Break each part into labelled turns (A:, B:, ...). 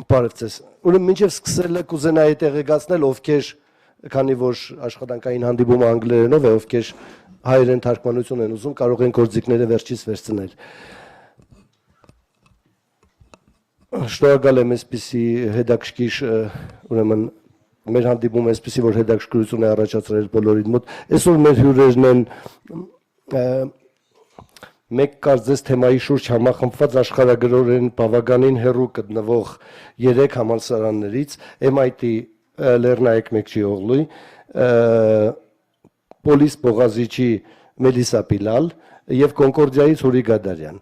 A: Բարև ձեզ։ Ուրեմն մինչև սկսելը կուզենայի տեղեկացնել, ովքեր, քանի որ աշխատանքային հանդիպումը անգլերենով է, ովքեր հայերեն թարգմանություն են ուզում, կարող են գործիքները վերջից վերցնել։ Շնորհակալ եմ այսպիսի հետաքրքիր, ուրեմն մեր հանդիպումը այսպիսի, որ հետաքրքրություն է առաջացրել բոլորի մոտ։ Այսօր մեր հյուրերն են մեկ կարծես թեմայի շուրջ համախմբված աշխարհագրորեն բավականին հեռու գտնվող 3 համալսարաններից MIT Լեռնային Մեկչիօղլուի, Պոլիս Բողազիչի Մելիսա Պիլալ եւ Կոնկորդիայից Հուրի Գադարյան։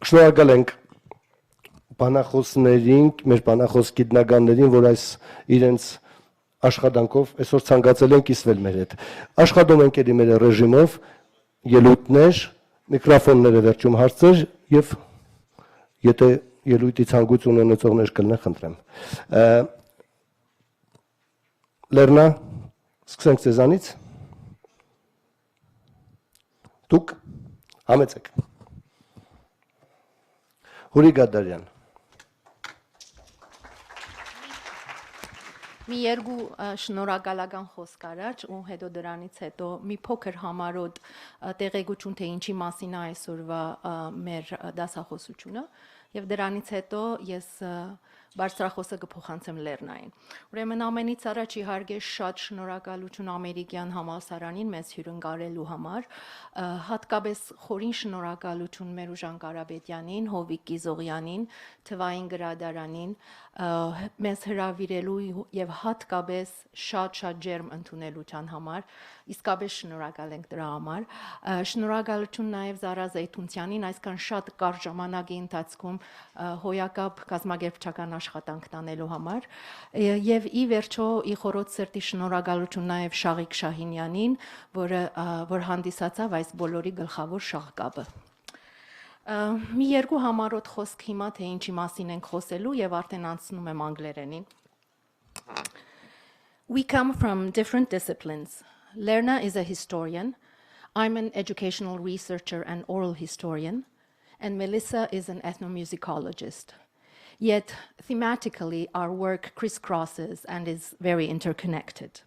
A: Շնորհակալ ենք բանախոսներին, մեր բանախոս գիտնականներին, որ այս իրենց աշխատանքով այսօր ցանկացել են կիսվել մեր հետ։ Աշխատում ենք ելի մեր ռեժիմով, ելույթներ, միկրոֆոնները վերջում հարցեր եւ եթե ելույթի ցանկություն ունեցողներ կլինեն, խնդրեմ։ Լեռնա, սկսենք ձեզանից։ Դուք համեցեք։ Հուրի Գադարյան։
B: Մի երկու շնորհակալական խոսք առաջ ու հետո դրանից հետո մի փոքր համարոտ տեղեկություն թե ինչի մասին է այսօրվա մեր դասախոսությունը եւ դրանից հետո ես բարձրախոսը կփոխանցեմ Լեռնային։ Ուրեմն ամենից առաջ իհարկե շատ շնորհակալություն ամերիկյան համալսարանին մեզ հյուրընկալելու համար, հատկապես խորին շնորհակալություն Մերուժան Կարապետյանին, Հովիկ Կիզողյանին, Թվային գրադարանին, մեզ հրավիրելու եւ հատկապես շատ ջերմ ընդունելության համար, իսկապես շնորհակալ ենք դրա համար։ Շնորհակալություն նաեւ Զարա Զեյթունցյանին այսքան շատ կարճ ժամանակի ընթացքում հոյակապ կազմակերպչական աշխատանք տանելու համար եւ ի վերջո ի խորոց սրտի շնորհակալություն նաեւ Շաղիկ Շահինյանին, որ հանդիսացավ այս բոլորի գլխավոր շաղկապը։ Մի երկու համառոտ խոսք հիմա թե ինչի մասին ենք խոսելու եւ արդեն անցնում եմ անգլերենին։ We come from different disciplines. Lerna is a historian. I'm an educational researcher and oral historian. And Melissa is an ethnomusicologist. Yet, thematically, our work crisscrosses and is very interconnected.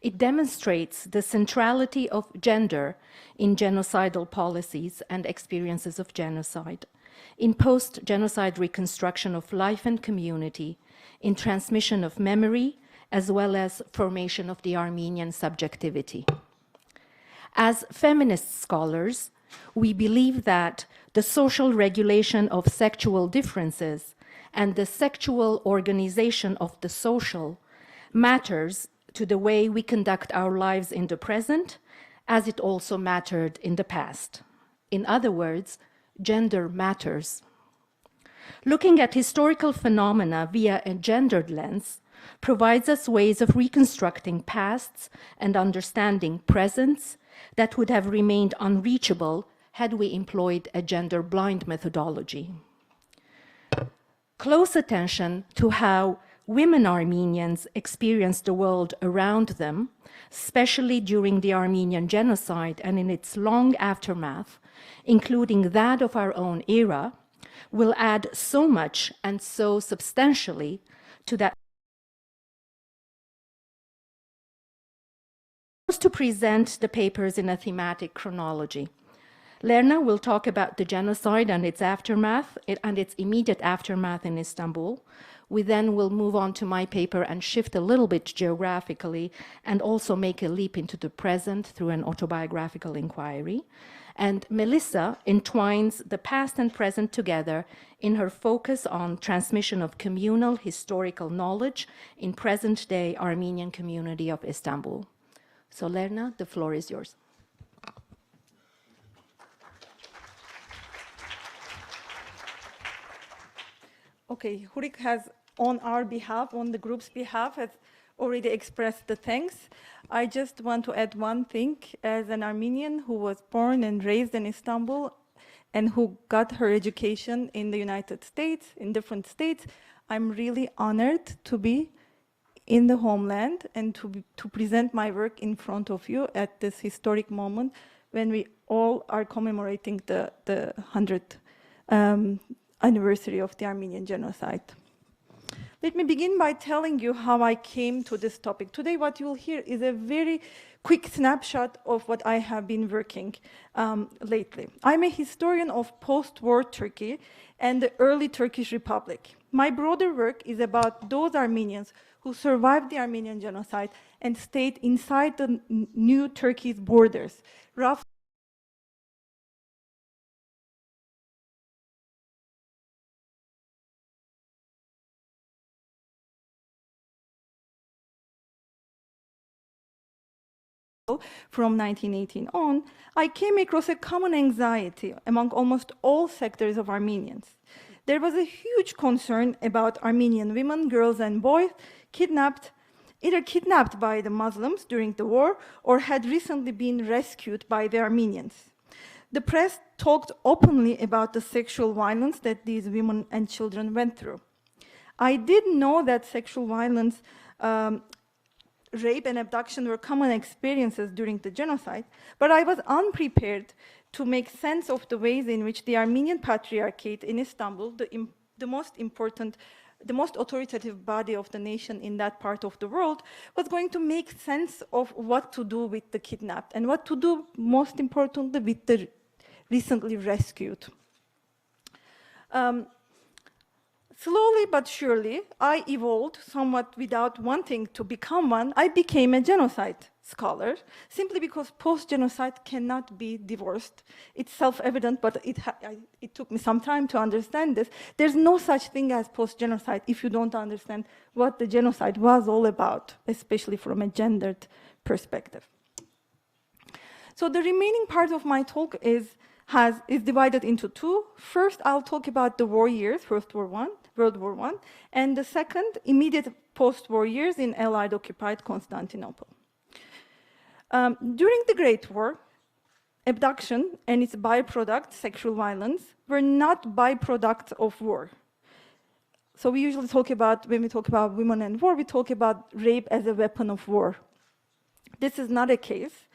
B: It demonstrates the centrality of gender in genocidal policies and experiences of genocide, in post-genocide reconstruction of life and community, in transmission of memory, as well as formation of the Armenian subjectivity. As feminist scholars, we believe that the social regulation of sexual differences and the sexual organization of the social matters to the way we conduct our lives in the present, as it also mattered in the past. In other words, gender matters. Looking at historical phenomena via a gendered lens provides us ways of reconstructing pasts and understanding presents that would have remained unreachable had we employed a gender-blind methodology. Close attention to how women Armenians experienced the world around them, especially during the Armenian genocide and in its long aftermath, including that of our own era, will add so much and so substantially to that. To present the papers in a thematic chronology. Lerna will talk about the genocide and its aftermath and its immediate aftermath in Istanbul. We then will move on to my paper and shift a little bit geographically and also make a leap into the present through an autobiographical inquiry. And Melissa entwines the past and present together in her focus on transmission of communal historical knowledge in present-day Armenian community of Istanbul. So Lerna, the floor is yours.
C: Okay, Hurik has, on our behalf, on the group's behalf, has already expressed the thanks. I just want to add one thing. As an Armenian who was born and raised in Istanbul and who got her education in the United States, in different states, I'm really honored to be in the homeland and to present my work in front of you at this historic moment when we all are commemorating the 100th anniversary of the Armenian genocide. Let me begin by telling you how I came to this topic. Today, what you'll hear is a very quick snapshot of what I have been working lately. I'm a historian of post-war Turkey and the early Turkish Republic. My broader work is about those Armenians who survived the Armenian genocide and stayed inside the new Turkey's borders, roughly from 1918 on, I came across a common anxiety among almost all sectors of Armenians. There was a huge concern about Armenian women, girls, and boys either kidnapped by the Muslims during the war or had recently been rescued by the Armenians. The press talked openly about the sexual violence that these women and children went through. I did know that sexual violence, rape and abduction were common experiences during the genocide, but I was unprepared to make sense of the ways in which the Armenian Patriarchate in Istanbul, the most authoritative body of the nation in that part of the world, was going to make sense of what to do with the kidnapped and what to do, most importantly, with the recently rescued. Slowly but surely, I evolved somewhat without wanting to become one. I became a genocide scholar, simply because post-genocide cannot be divorced. It's self-evident, but it took me some time to understand this. There's no such thing as post-genocide if you don't understand what the genocide was all about, especially from a gendered perspective. So the remaining part of my talk is divided into two. First, I'll talk about the war years, World War I, and the second, immediate post-war years in Allied-occupied Constantinople. During the Great War, abduction and its byproduct, sexual violence, were not byproducts of war. So we usually talk about, when we talk about women and war, we talk about rape as a weapon of war. This is not a case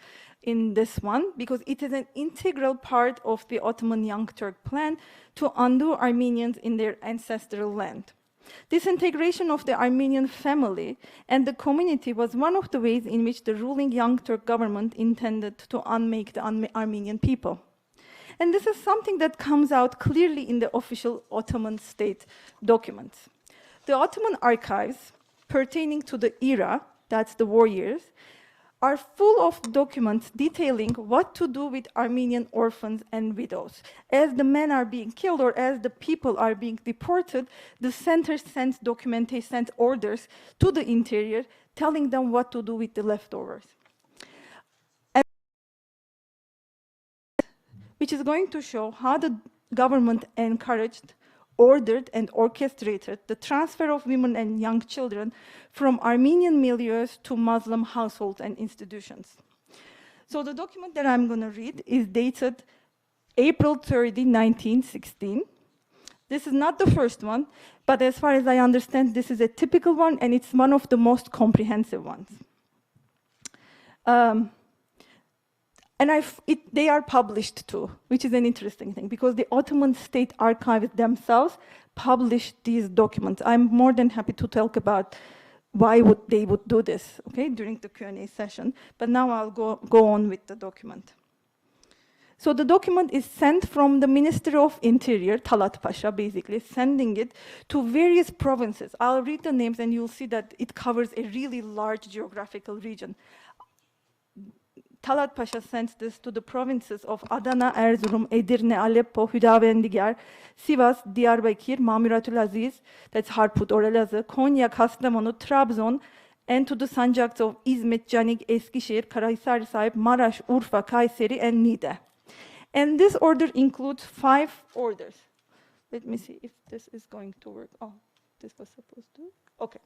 C: in this one, because it is an integral part of the Ottoman Young Turk plan to undo Armenians in their ancestral land. This integration of the Armenian family and the community was one of the ways in which the ruling Young Turk government intended to unmake the Armenian people. And this is something that comes out clearly in the official Ottoman state documents. The Ottoman archives pertaining to the era, that's the war years, are full of documents detailing what to do with Armenian orphans and widows. As the men are being killed or as the people are being deported, the center sends documentation, sends orders to the interior, telling them what to do with the leftovers. And which is going to show how the government encouraged, ordered and orchestrated the transfer of women and young children from Armenian milieus to Muslim households and institutions. So the document that I'm going to read is dated April 30, 1916. This is not the first one, but as far as I understand, this is a typical one, and it's one of the most comprehensive ones. And they are published too, which is an interesting thing, because the Ottoman State Archives themselves published these documents. I'm more than happy to talk about why they would do this, okay, during the Q&A session. But now I'll go on with the document. So the document is sent from the Ministry of Interior, Talat Pasha, basically, sending it to various provinces. I'll read the names and you'll see that it covers a really large geographical region. Talat Pasha sent this to the provinces of Adana, Erzurum, Edirne, Aleppo, Hüdavendigar, Sivas, Diyarbakir, Mamuratul-Aziz, that's Harput or Elazığ, Konya, Kastamonu, Trabzon, and to the sanjaks of İzmit, Canik, Eskişehir, Karahisar Sahib, Maraş, Urfa, Kayseri, and Niğde. And this order includes 5 orders. Let me see if this is going to work. Oh, this was supposed to. Okay.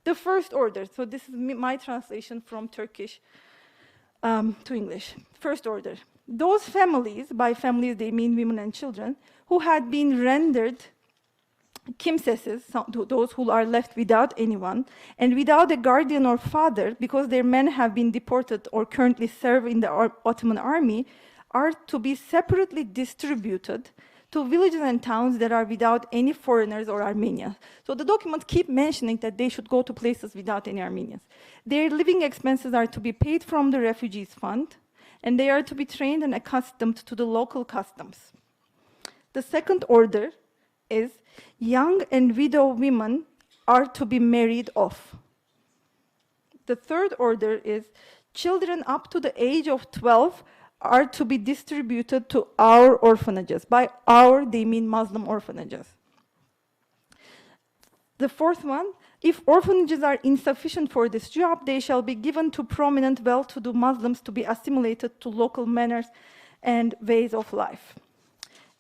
C: The first order. So this is my translation from Turkish to English. First order. Those families, by families they mean women and children, who had been rendered kimsesiz, those who are left without anyone, and without a guardian or father because their men have been deported or currently serve in the Ottoman army, are to be separately distributed to villages and towns that are without any foreigners or Armenians. So the documents keep mentioning that they should go to places without any Armenians. Their living expenses are to be paid from the refugees fund, and they are to be trained and accustomed to the local customs. The second order is young and widow women are to be married off. The third order is children up to the age of 12 are to be distributed to our orphanages. By our, they mean Muslim orphanages. The fourth one, if orphanages are insufficient for this job, they shall be given to prominent, well-to-do Muslims to be assimilated to local manners and ways of life.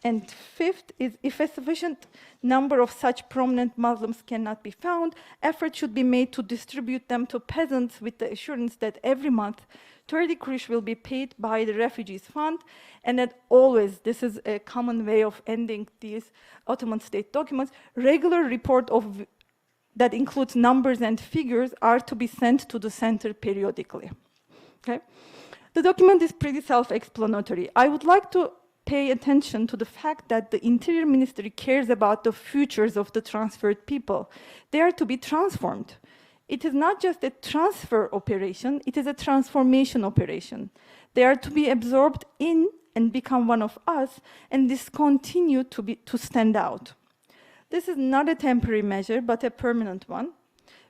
C: And fifth is, if a sufficient number of such prominent Muslims cannot be found, effort should be made to distribute them to peasants with the assurance that every month 30 kurush will be paid by the refugees fund, and that always, this is a common way of ending these Ottoman state documents, regular report of that includes numbers and figures are to be sent to the center periodically. Okay? The document is pretty self-explanatory. I would like to pay attention to the fact that the Interior Ministry cares about the futures of the transferred people. They are to be transformed. It is not just a transfer operation, it is a transformation operation. They are to be absorbed in and become one of us and discontinue to stand out. This is not a temporary measure, but a permanent one,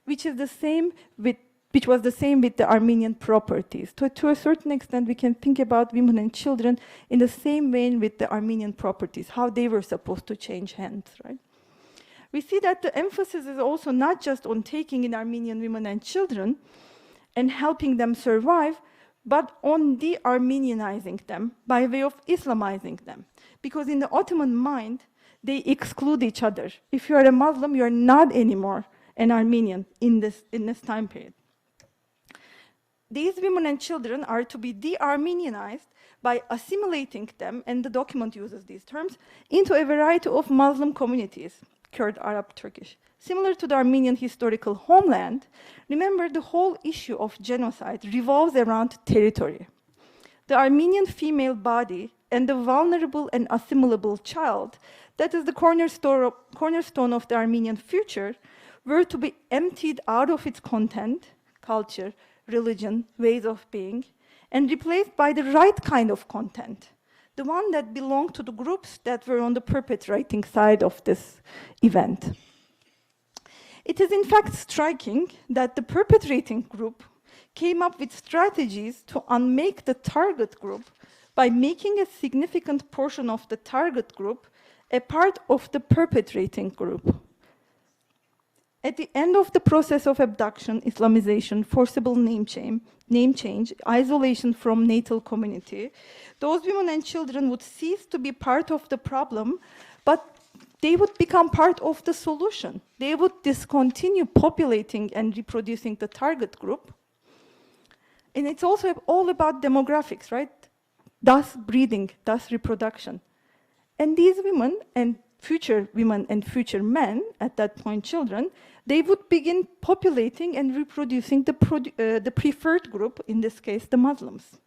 C: which was the same with the Armenian properties. To a certain extent, we can think about women and children in the same vein with the Armenian properties, how they were supposed to change hands, right? We see that the emphasis is also not just on taking in Armenian women and children and helping them survive, but on de-Armenianizing them by way of Islamizing them. Because in the Ottoman mind, they exclude each other. If you are a Muslim, you are not anymore an Armenian in this time period. These women and children are to be de-Armenianized by assimilating them, and the document uses these terms, into a variety of Muslim communities, Kurd, Arab, Turkish. Similar to the Armenian historical homeland, remember the whole issue of genocide revolves around territory. The Armenian female body and the vulnerable and assimilable child, that is the cornerstone of the Armenian future, were to be emptied out of its content, culture, religion, ways of being, and replaced by the right kind of content, the one that belonged to the groups that were on the perpetrating side of this event. It is in fact striking that the perpetrating group came up with strategies to unmake the target group by making a significant portion of the target group a part of the perpetrating group. At the end of the process of abduction, Islamization, forcible name change, isolation from natal community, those women and children would cease to be part of the problem, but they would become part of the solution. They would discontinue populating and reproducing the target group. And it's also all about demographics, right? Thus breeding, thus reproduction. And these women and future men, at that point children, they would begin populating and reproducing the preferred group, in this case, the Muslims.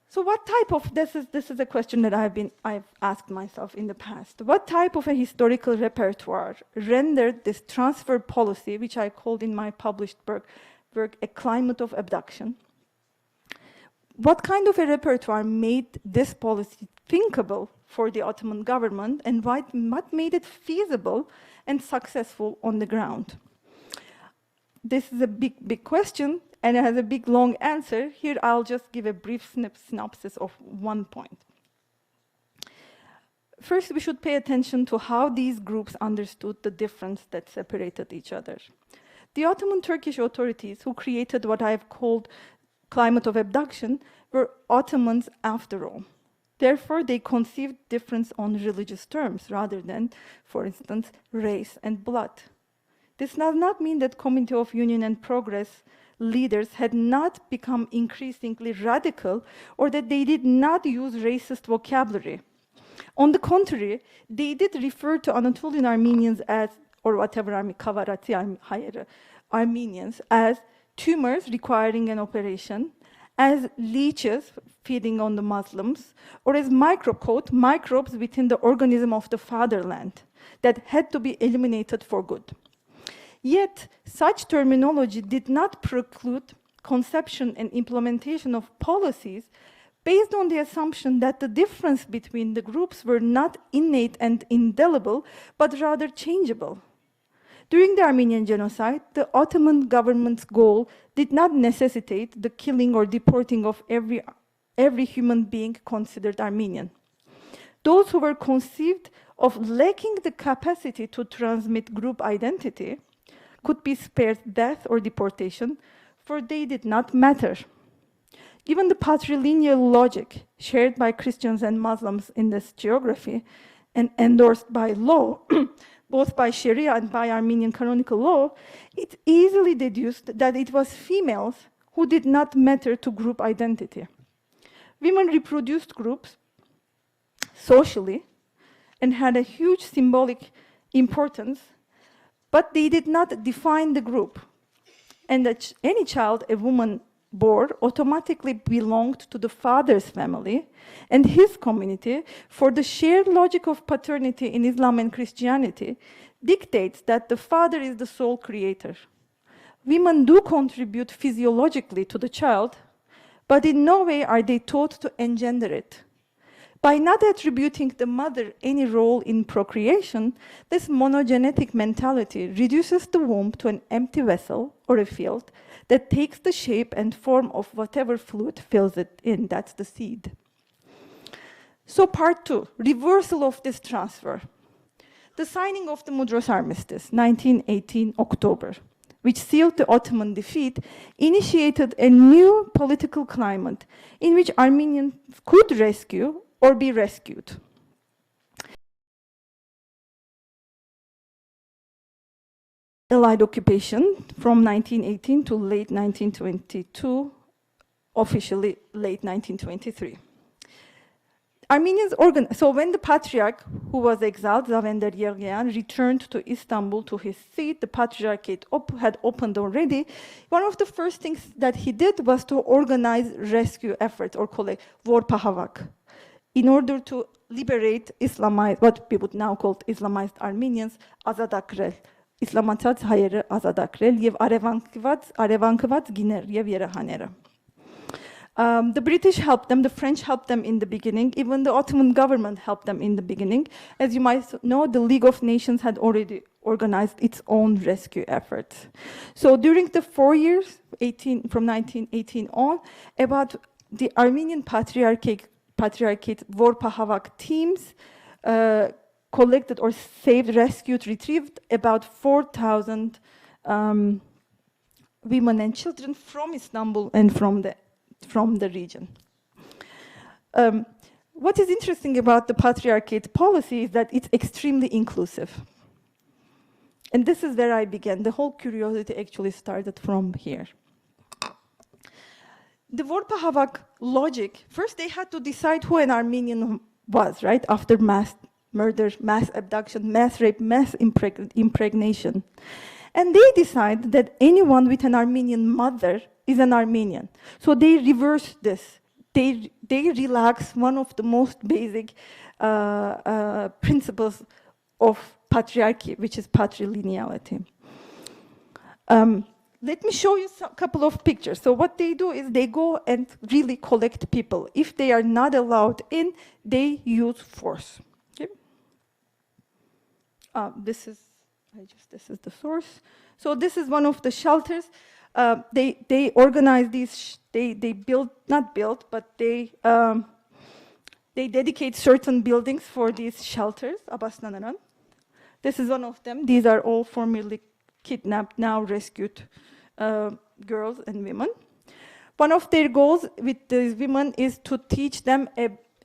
C: So what type of, this is a question that I've asked myself in the past. What type of a historical repertoire rendered this transfer policy, which I called in my published work a climate of abduction? What kind of a repertoire made this policy thinkable for the Ottoman government, and what made it feasible and successful on the ground? This is a big question, and it has a big, long answer. Here, I'll just give a brief synopsis of one point. First, we should pay attention to how these groups understood the difference that separated each other. The Ottoman Turkish authorities, who created what I have called climate of abduction, were Ottomans after all. Therefore, they conceived difference on religious terms rather than, for instance, race and blood. This does not mean that Committee of Union and Progress leaders had not become increasingly radical or that they did not use racist vocabulary. On the contrary, they did refer to Anatolian Armenians as, or whatever, Kavarati Armenians, as tumors requiring an operation, as leeches feeding on the Muslims, or as microbes within the organism of the fatherland that had to be eliminated for good. Yet, such terminology did not preclude conception and implementation of policies based on the assumption that the difference between the groups were not innate and indelible, but rather changeable. During the Armenian genocide, the Ottoman government's goal did not necessitate the killing or deporting of every human being considered Armenian. Those who were conceived of lacking the capacity to transmit group identity could be spared death or deportation, for they did not matter. Given the patrilineal logic shared by Christians and Muslims in this geography and endorsed by law, both by Sharia and by Armenian canonical law, it's easily deduced that it was females who did not matter to group identity. Women reproduced groups socially and had a huge symbolic importance, but they did not define the group. And that any child a woman bore automatically belonged to the father's family and his community, for the shared logic of paternity in Islam and Christianity dictates that the father is the sole creator. Women do contribute physiologically to the child, but in no way are they taught to engender it. By not attributing the mother any role in procreation, this monogenetic mentality reduces the womb to an empty vessel or a field that takes the shape and form of whatever fluid fills it in. That's the seed. So part 2, reversal of this transfer. The signing of the Mudros Armistice, 1918 October, which sealed the Ottoman defeat, initiated a new political climate in which Armenians could rescue or be rescued. Allied occupation from 1918 to late 1922, officially late 1923. So when the Patriarch, who was exiled, Zavender Yergean, returned to Istanbul to his seat, the Patriarchate had opened already. One of the first things that he did was to organize rescue efforts, or call it Vorpahavak, in order to liberate Islamized, what we would now call Islamized Armenians, ազատագրել, իսլամացած հայերը ազատագրել եւ արևանքված գիներ եւ երեխաները. The British helped them, the French helped them in the beginning, even the Ottoman government helped them in the beginning. As you might know, the League of Nations had already organized its own rescue efforts. So during the 4 years, from 1918 on, about the Armenian Patriarchate Vorpahavak teams collected or saved, rescued, retrieved about 4,000 women and children from Istanbul and from the region. What is interesting about the Patriarchate policy is that it's extremely inclusive. And this is where I began. The whole curiosity actually started from here. The Vorpahavak logic, first they had to decide who an Armenian was, right? After mass murder, mass abduction, mass rape, mass impregnation. And they decided that anyone with an Armenian mother is an Armenian. So they reversed this. They relaxed one of the most basic principles of patriarchy, which is patrilineality. Let me show you a couple of pictures. So what they do is they go and really collect people. If they are not allowed in, they use force. Okay? This is the source. So this is one of the shelters. They organize these. They build, not build, but they dedicate certain buildings for these shelters. Abasnanaran. This is one of them. These are all formerly kidnapped, now rescued girls and women. One of their goals with these women is to teach them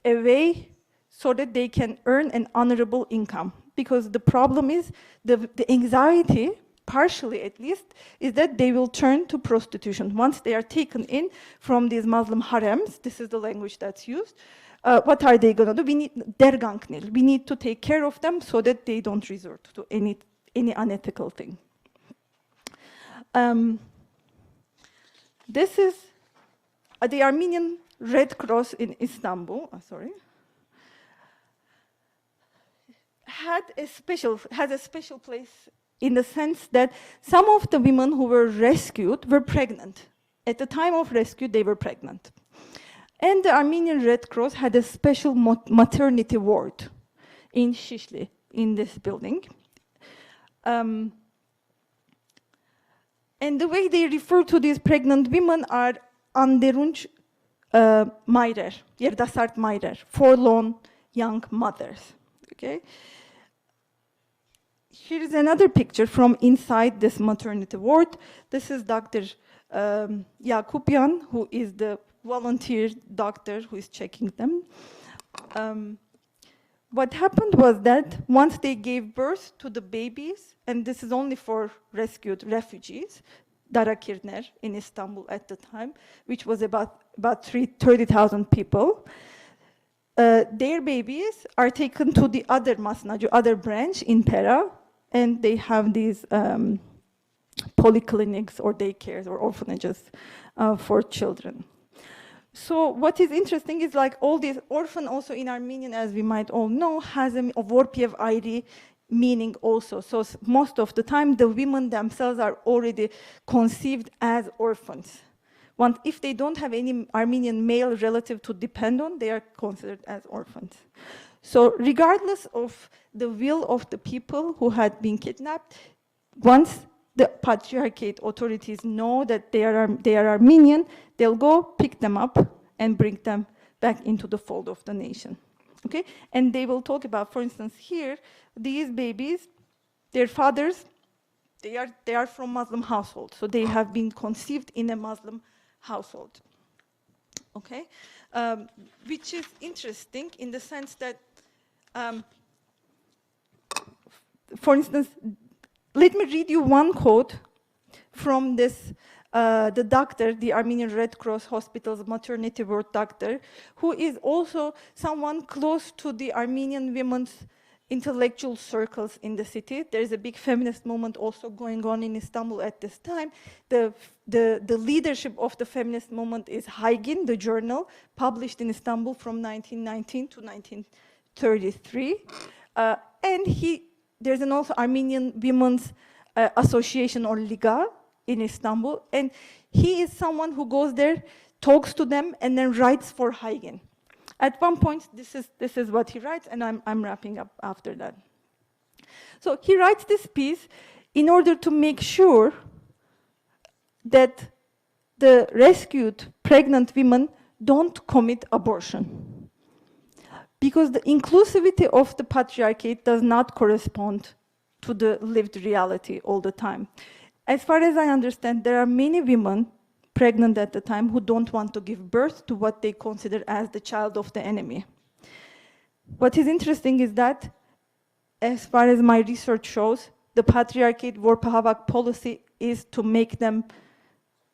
C: a way so that they can earn an honorable income. Because the problem is, the anxiety, partially at least, is that they will turn to prostitution. Once they are taken in from these Muslim harems, this is the language that's used, what are they gonna do? We need derganknil. We need to take care of them so that they don't resort to any unethical thing. This is the Armenian Red Cross in Istanbul. Has a special place in the sense that some of the women who were rescued were pregnant. At the time of rescue, they were pregnant. And the Armenian Red Cross had a special maternity ward in Shishli, in this building. And the way they refer to these pregnant women are Anderunç Mayrer, Yerdasart Mayrer, forlorn young mothers. Okay? Here is another picture from inside this maternity ward. This is Dr. Yakupyan, who is the volunteer doctor who is checking them. What happened was that once they gave birth to the babies, and this is only for rescued refugees, Darakirner in Istanbul at the time, which was about 30,000 people, their babies are taken to the other Masnacı, other branch in Pera, and they have these polyclinics or daycares or orphanages for children. So what is interesting is like all these orphan also in Armenian, as we might all know, has a vorpiev airi meaning also. So most of the time the women themselves are already conceived as orphans. If they don't have any Armenian male relative to depend on, they are considered as orphans. So regardless of the will of the people who had been kidnapped, once the patriarchate authorities know that they are Armenian, they'll go pick them up and bring them back into the fold of the nation. Okay? And they will talk about, for instance, here, these babies, their fathers, they are from Muslim households, so they have been conceived in a Muslim household. Okay? Which is interesting in the sense that, for instance, let me read you one quote from this, the doctor, the Armenian Red Cross Hospital's maternity ward doctor, who is also someone close to the Armenian women's intellectual circles in the city. There is a big feminist movement also going on in Istanbul at this time. The leadership of the feminist movement is Haygin, the journal, published in Istanbul from 1919 to 1933. And there's an also Armenian Women's Association or Liga in Istanbul, and he is someone who goes there, talks to them, and then writes for Haygin. At one point, this is what he writes, and I'm wrapping up after that. So he writes this piece in order to make sure that the rescued pregnant women don't commit abortion. Because the inclusivity of the patriarchate does not correspond to the lived reality all the time. As far as I understand, there are many women pregnant at the time who don't want to give birth to what they consider as the child of the enemy. What is interesting is that, as far as my research shows, the patriarchate Vorpahavak policy is to make them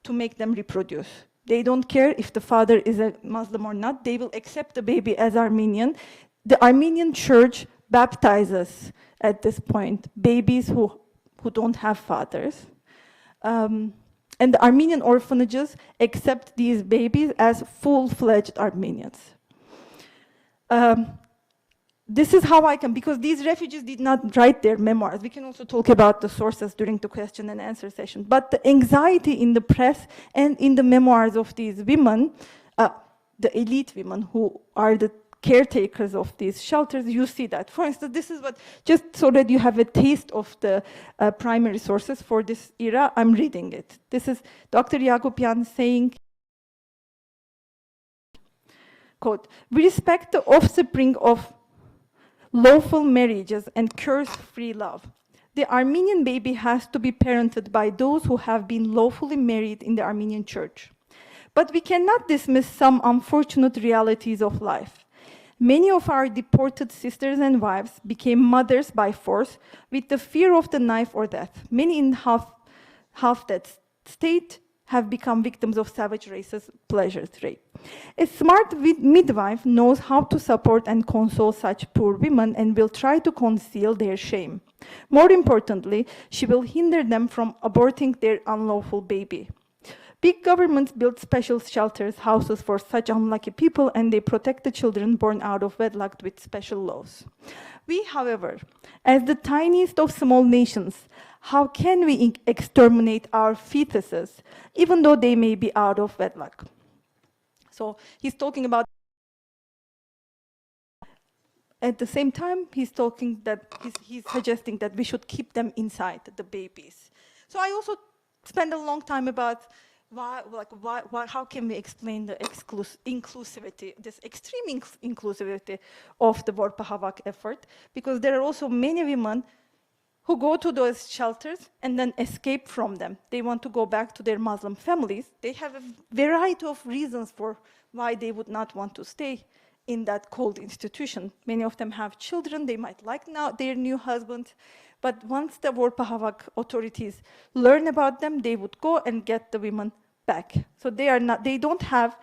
C: reproduce. They don't care if the father is a Muslim or not. They will accept the baby as Armenian. The Armenian church baptizes, at this point, babies who don't have fathers. And the Armenian orphanages accept these babies as full-fledged Armenians. This is how I can, because these refugees did not write their memoirs. We can also talk about the sources during the question and answer session. But the anxiety in the press and in the memoirs of these women, the elite women who are the caretakers of these shelters, you see that. For instance, this is what, just so that you have a taste of the primary sources for this era, I'm reading it. This is Dr. Yakupyan saying, quote, "We respect the offspring of lawful marriages and curse-free love. The Armenian baby has to be parented by those who have been lawfully married in the Armenian church. But we cannot dismiss some unfortunate realities of life. Many of our deported sisters and wives became mothers by force with the fear of the knife or death. Many in half-dead state have become victims of savage racist pleasure rape. A smart midwife knows how to support and console such poor women and will try to conceal their shame. More importantly, she will hinder them from aborting their unlawful baby. Big governments build special shelters, houses for such unlucky people, and they protect the children born out of wedlock with special laws. We, however, as the tiniest of small nations, how can we exterminate our fetuses, even though they may be out of wedlock? So he's talking about, at the same time, he's suggesting that we should keep them inside, the babies. So I also spend a long time about how can we explain the inclusivity, this extreme inclusivity of the Vorpa Havak effort? Because there are also many women who go to those shelters and then escape from them. They want to go back to their Muslim families. They have a variety of reasons for why they would not want to stay in that cold institution. Many of them have children. They might like now their new husband. But once the Vorpa Havak authorities learn about them, they would go and get the women back. So they don't have,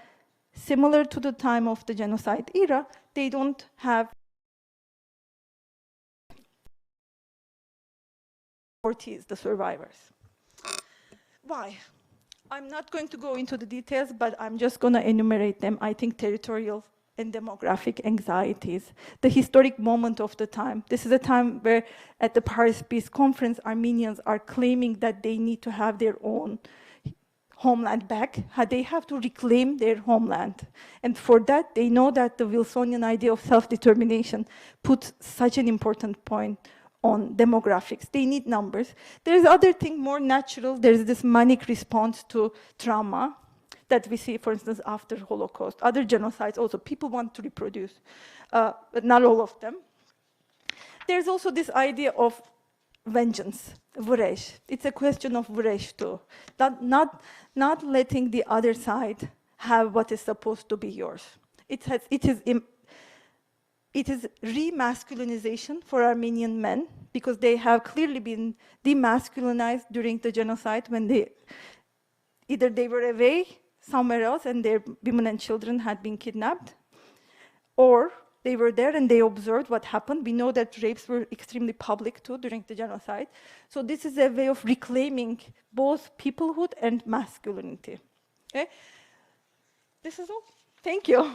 C: similar to the time of the genocide era, they don't have the survivors. Why? I'm not going to go into the details, but I'm just going to enumerate them. I think territorial and demographic anxieties, the historic moment of the time. This is a time where at the Paris Peace Conference, Armenians are claiming that they need to have their own homeland back. They have to reclaim their homeland. And for that, they know that the Wilsonian idea of self-determination puts such an important point on demographics. They need numbers. There's other thing more natural. There's this manic response to trauma that we see, for instance, after Holocaust. Other genocides also, people want to reproduce, but not all of them. There's also this idea of vengeance, vrej. It's a question of vrej too. Not letting the other side have what is supposed to be yours. It is remasculinization for Armenian men, because they have clearly been demasculinized during the genocide when either they were away somewhere else and their women and children had been kidnapped, or they were there and they observed what happened. We know that rapes were extremely public too during the genocide. So this is a way of reclaiming both peoplehood and masculinity. Okay? This is all. Thank you.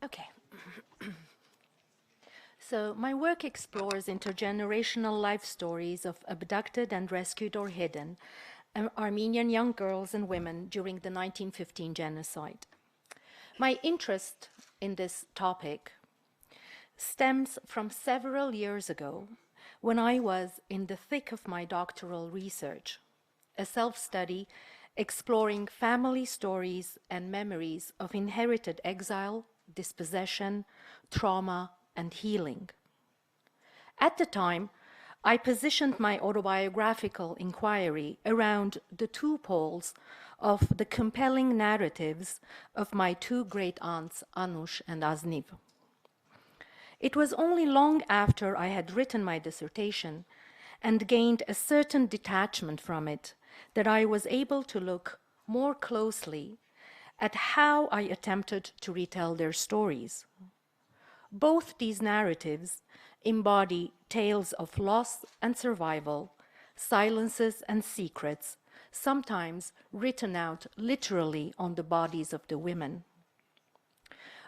B: Okay. So my work explores intergenerational life stories of abducted and rescued or hidden Armenian young girls and women during the 1915 genocide. My interest in this topic stems from several years ago when I was in the thick of my doctoral research, a self-study exploring family stories and memories of inherited exile, dispossession, trauma, and healing. At the time, I positioned my autobiographical inquiry around the two poles of the compelling narratives of my two great aunts, Anush and Azniv. It was only long after I had written my dissertation and gained a certain detachment from it that I was able to look more closely at how I attempted to retell their stories. Both these narratives embody tales of loss and survival, silences and secrets, sometimes written out literally on the bodies of the women.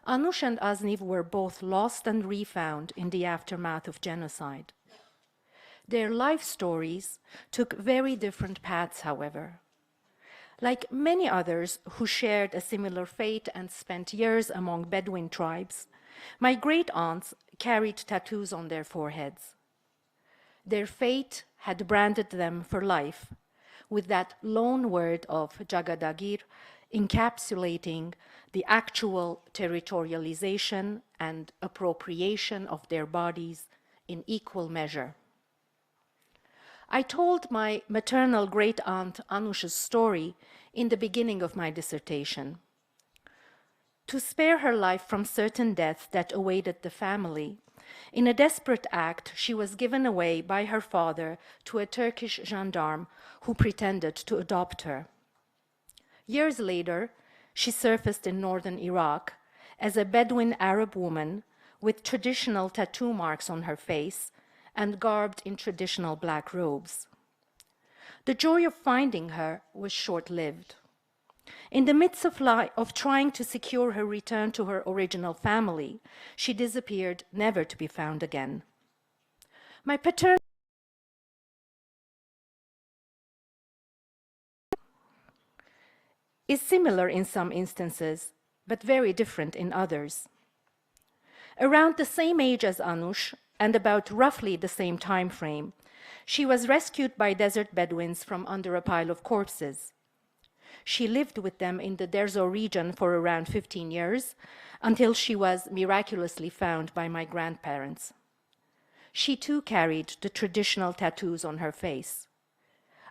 B: Anush and Azniv were both lost and refound in the aftermath of genocide. Their life stories took very different paths, however. Like many others who shared a similar fate and spent years among Bedouin tribes, my great-aunts carried tattoos on their foreheads. Their fate had branded them for life, with that loan word of Jagadagir encapsulating the actual territorialization and appropriation of their bodies in equal measure. I told my maternal great-aunt Anush's story in the beginning of my dissertation. To spare her life from certain death that awaited the family, in a desperate act, she was given away by her father to a Turkish gendarme who pretended to adopt her. Years later, she surfaced in northern Iraq as a Bedouin Arab woman with traditional tattoo marks on her face and garbed in traditional black robes. The joy of finding her was short-lived. In the midst of trying to secure her return to her original family, she disappeared, never to be found again. My paternal is similar in some instances, but very different in others. Around the same age as Anush, and about roughly the same time frame, she was rescued by desert Bedouins from under a pile of corpses. She lived with them in the Derzo region for around 15 years, until she was miraculously found by my grandparents. She too carried the traditional tattoos on her face.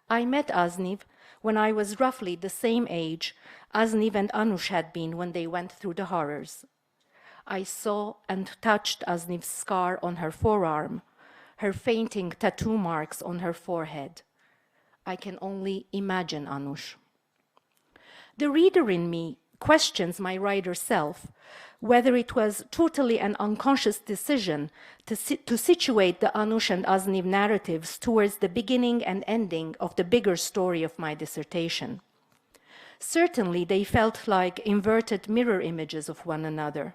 B: I met Azniv when I was roughly the same age Azniv and Anush had been when they went through the horrors. I saw and touched Azniv's scar on her forearm, her fainting tattoo marks on her forehead. I can only imagine Anush. The reader in me questions my writer self, whether it was totally an unconscious decision to situate the Anush and Azniv narratives towards the beginning and ending of the bigger story of my dissertation. Certainly, they felt like inverted mirror images of one another.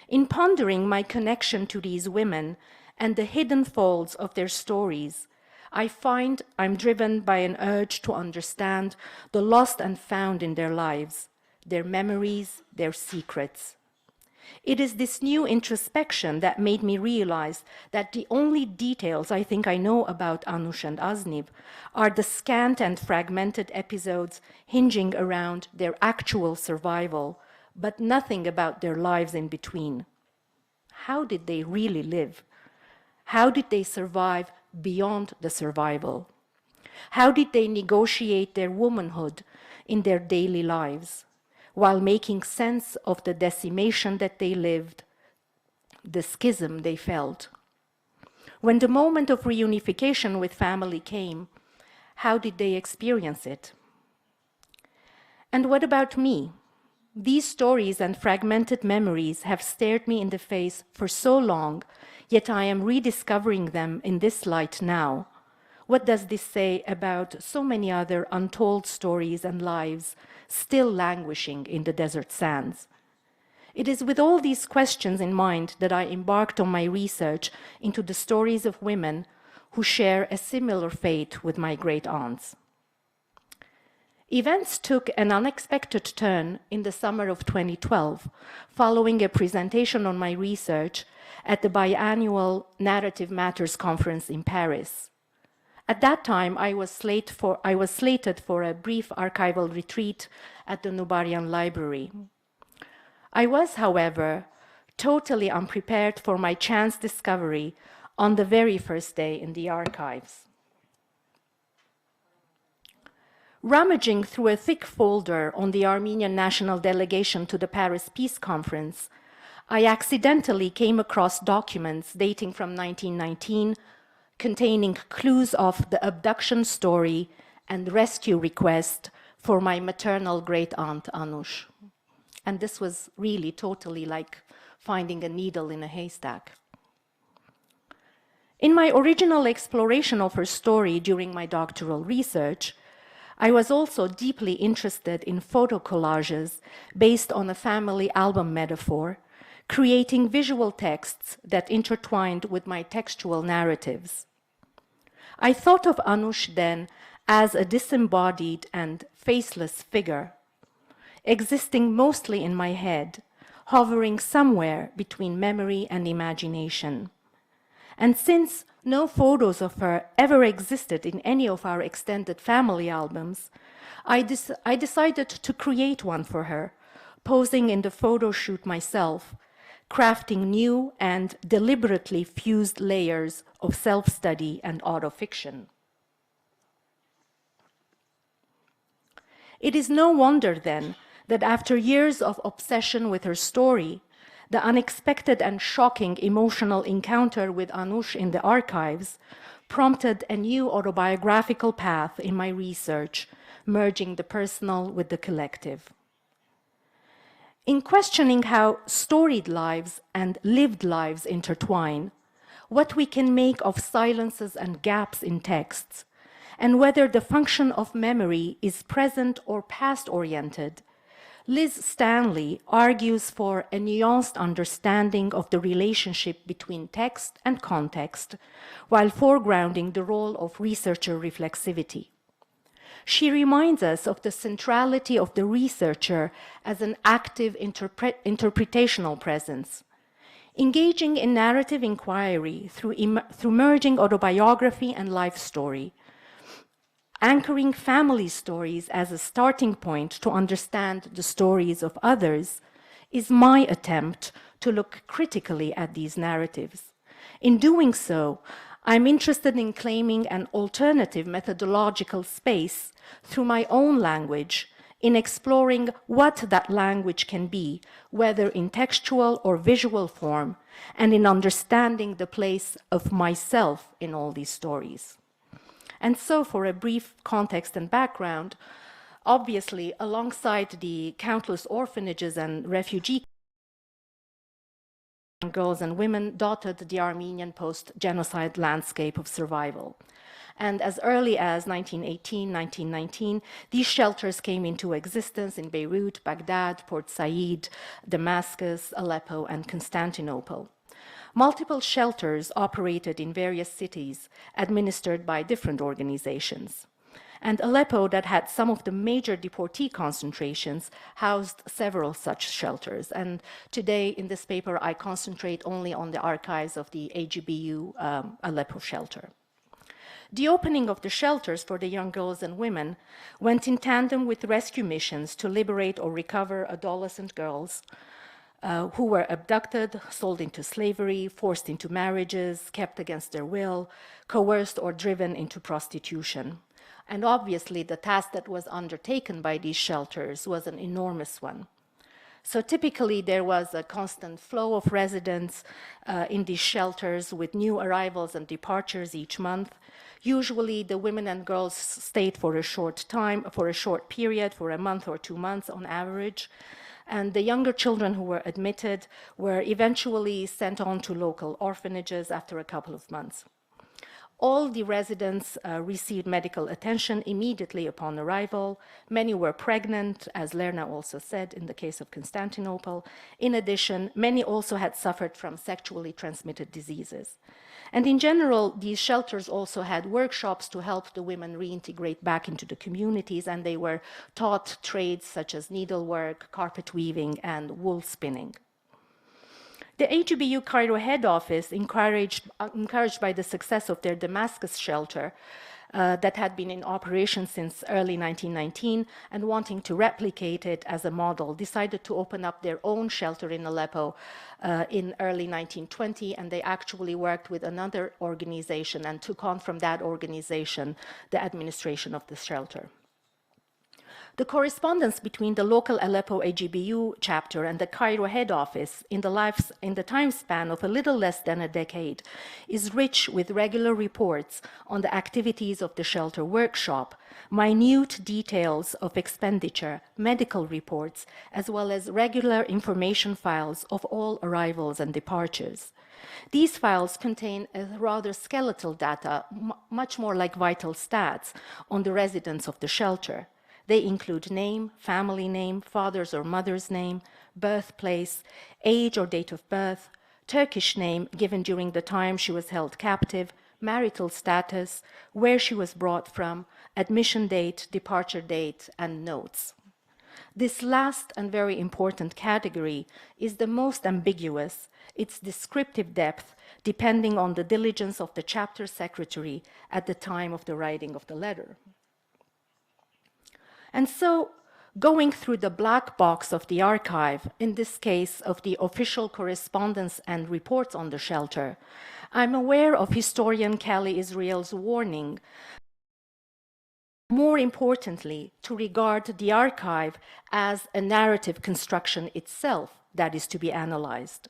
B: In pondering my connection to these women and the hidden folds of their stories, I find I'm driven by an urge to understand the lost and found in their lives, their memories, their secrets. It is this new introspection that made me realize that the only details I think I know about Anush and Azniv are the scant and fragmented episodes hinging around their actual survival, but nothing about their lives in between. How did they really live? How did they survive beyond the survival? How did they negotiate their womanhood in their daily lives while making sense of the decimation that they lived, the schism they felt? When the moment of reunification with family came, how did they experience it? And what about me? These stories and fragmented memories have stared me in the face for so long, yet I am rediscovering them in this light now. What does this say about so many other untold stories and lives still languishing in the desert sands? It is with all these questions in mind that I embarked on my research into the stories of women who share a similar fate with my great aunts. Events took an unexpected turn in the summer of 2012, following a presentation on my research at the biannual Narrative Matters conference in Paris. At that time, I was slated for a brief archival retreat at the Nubarian Library. I was, however, totally unprepared for my chance discovery on the very first day in the archives. Rummaging through a thick folder on the Armenian national delegation to the Paris Peace Conference, I accidentally came across documents dating from 1919 containing clues of the abduction story and rescue request for my maternal great-aunt Anush. And this was really totally like finding a needle in a haystack. In my original exploration of her story during my doctoral research, I was also deeply interested in photo collages based on a family album metaphor, creating visual texts that intertwined with my textual narratives. I thought of Anush then as a disembodied and faceless figure, existing mostly in my head, hovering somewhere between memory and imagination. And since no photos of her ever existed in any of our extended family albums, I decided to create one for her, posing in the photo shoot myself, crafting new and deliberately fused layers of self-study and autofiction. It is no wonder, then, that after years of obsession with her story, the unexpected and shocking emotional encounter with Anush in the archives prompted a new autobiographical path in my research, merging the personal with the collective. In questioning how storied lives and lived lives intertwine, what we can make of silences and gaps in texts, and whether the function of memory is present or past-oriented, Liz Stanley argues for a nuanced understanding of the relationship between text and context, while foregrounding the role of researcher reflexivity. She reminds us of the centrality of the researcher as an active interpretational presence, engaging in narrative inquiry through merging autobiography and life story, anchoring family stories as a starting point to understand the stories of others, is my attempt to look critically at these narratives. In doing so, I'm interested in claiming an alternative methodological space through my own language, in exploring what that language can be, whether in textual or visual form, and in understanding the place of myself in all these stories. And so, for a brief context and background, obviously, alongside the countless orphanages and refugee girls and women dotted the Armenian post-genocide landscape of survival. And as early as 1918, 1919, these shelters came into existence in Beirut, Baghdad, Port Said, Damascus, Aleppo, and Constantinople. Multiple shelters operated in various cities, administered by different organizations. And Aleppo, that had some of the major deportee concentrations, housed several such shelters. And today, in this paper, I concentrate only on the archives of the AGBU Aleppo shelter. The opening of the shelters for the young girls and women went in tandem with rescue missions to liberate or recover adolescent girls who were abducted, sold into slavery, forced into marriages, kept against their will, coerced or driven into prostitution. And obviously, the task that was undertaken by these shelters was an enormous one. So typically, there was a constant flow of residents in these shelters with new arrivals and departures each month. Usually, the women and girls stayed for a short time, for a short period, for a month or 2 months on average. And the younger children who were admitted were eventually sent on to local orphanages after a couple of months. All the residents received medical attention immediately upon arrival. Many were pregnant, as Lerna also said in the case of Constantinople. In addition, many also had suffered from sexually transmitted diseases. And in general, these shelters also had workshops to help the women reintegrate back into the communities, and they were taught trades such as needlework, carpet weaving, and wool spinning. The AGBU Cairo head office, encouraged by the success of their Damascus shelter that had been in operation since early 1919 and wanting to replicate it as a model, decided to open up their own shelter in Aleppo in early 1920, and they actually worked with another organization and took on from that organization the administration of the shelter. The correspondence between the local Aleppo AGBU chapter and the Cairo head office in the time span of a little less than a decade is rich with regular reports on the activities of the shelter workshop, minute details of expenditure, medical reports, as well as regular information files of all arrivals and departures. These files contain a rather skeletal data, much more like vital stats, on the residents of the shelter. They include name, family name, father's or mother's name, birthplace, age or date of birth, Turkish name given during the time she was held captive, marital status, where she was brought from, admission date, departure date, and notes. This last and very important category is the most ambiguous, its descriptive depth depending on the diligence of the chapter secretary at the time of the writing of the letter. And so, going through the black box of the archive, in this case of the official correspondence and reports on the shelter, I'm aware of historian Callie Israel's warning, more importantly, to regard the archive as a narrative construction itself that is to be analyzed.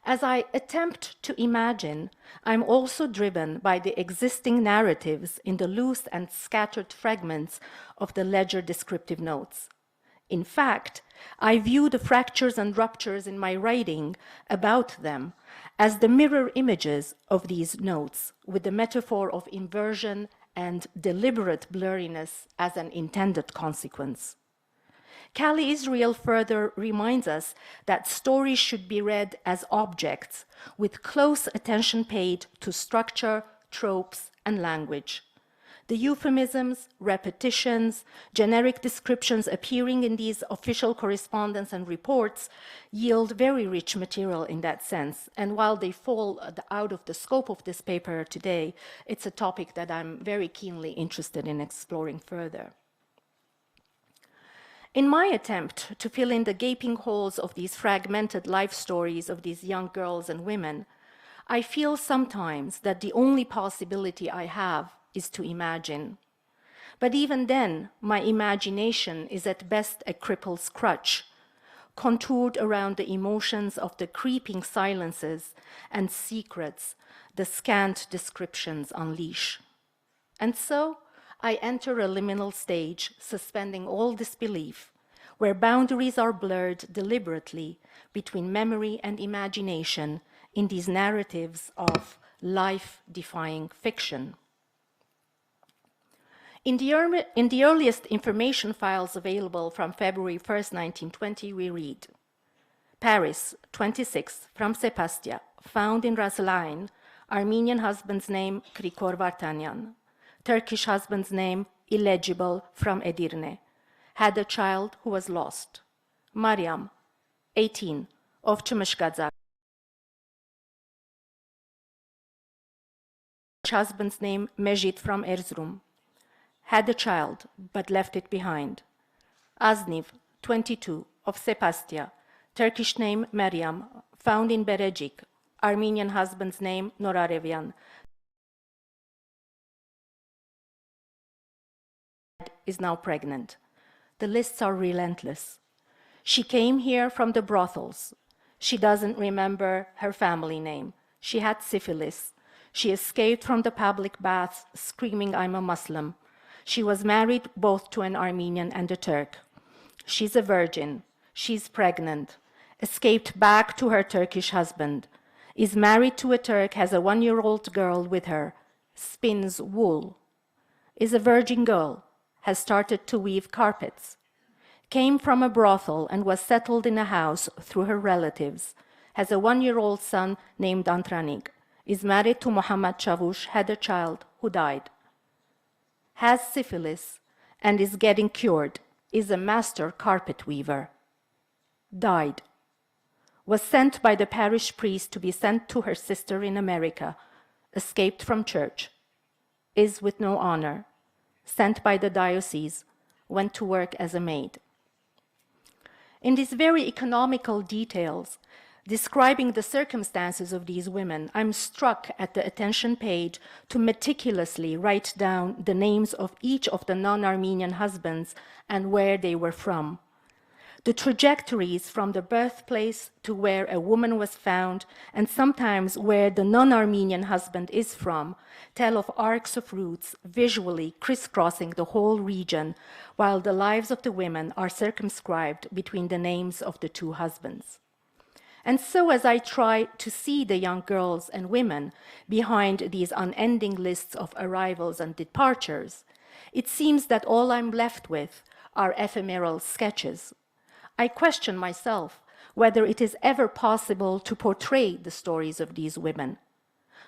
B: As I attempt to imagine, I'm also driven by the existing narratives in the loose and scattered fragments of the ledger descriptive notes. In fact, I view the fractures and ruptures in my writing about them as the mirror images of these notes, with the metaphor of inversion and deliberate blurriness as an intended consequence. Callie Israel further reminds us that stories should be read as objects, with close attention paid to structure, tropes, and language. The euphemisms, repetitions, generic descriptions appearing in these official correspondence and reports yield very rich material in that sense. And while they fall out of the scope of this paper today, it's a topic that I'm very keenly interested in exploring further. In my attempt to fill in the gaping holes of these fragmented life stories of these young girls and women, I feel sometimes that the only possibility I have is to imagine. But even then, my imagination is at best a cripple's crutch, contoured around the emotions of the creeping silences and secrets the scant descriptions unleash. And so, I enter a liminal stage, suspending all disbelief, where boundaries are blurred deliberately between memory and imagination in these narratives of life-defying fiction. In the earliest information files available from February 1st, 1920, we read, Paris, 26, from Sepastia, found in Ras Al Ain, Armenian husband's name, Krikor Vartanyan. Turkish husband's name, illegible, from Edirne. Had a child who was lost. Mariam, 18, of Chmishkadzak. Husband's name, Mejit, from Erzurum. Had a child, but left it behind. Azniv, 22, of Sepastia. Turkish name, Mariam, found in Berejik. Armenian husband's name, Norarevian. Is now pregnant. The lists are relentless. She came here from the brothels. She doesn't remember her family name. She had syphilis. She escaped from the public baths screaming, I'm a Muslim. She was married both to an Armenian and a Turk. She's a virgin. She's pregnant. Escaped back to her Turkish husband. Is married to a Turk, has a 1-year-old girl with her. spins wool, is a virgin girl, has started to weave carpets, came from a brothel and was settled in a house through her relatives, has a 1-year-old son named Antranik, is married to Mohammad Chavush, had a child who died, has syphilis and is getting cured, is a master carpet weaver, died, was sent by the parish priest to be sent to her sister in America, escaped from church, is with no honor, sent by the diocese, went to work as a maid. In these very economical details, describing the circumstances of these women, I'm struck at the attention page to meticulously write down the names of each of the non-Armenian husbands and where they were from. The trajectories from the birthplace to where a woman was found, and sometimes where the non-Armenian husband is from, tell of arcs of roots visually crisscrossing the whole region, while the lives of the women are circumscribed between the names of the two husbands. And so as I try to see the young girls and women behind these unending lists of arrivals and departures, it seems that all I'm left with are ephemeral sketches. I question myself whether it is ever possible to portray the stories of these women.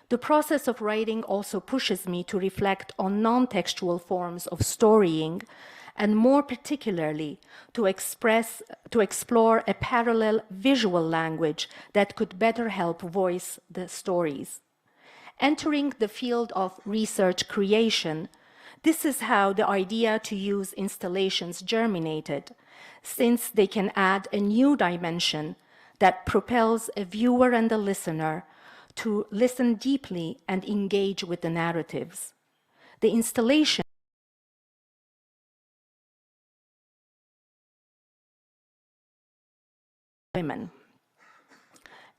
B: The process of writing also pushes me to reflect on non-textual forms of storying, and more particularly to explore a parallel visual language that could better help voice the stories. Entering the field of research creation, this is how the idea to use installations germinated, since they can add a new dimension that propels a viewer and a listener to listen deeply and engage with the narratives. The installation women.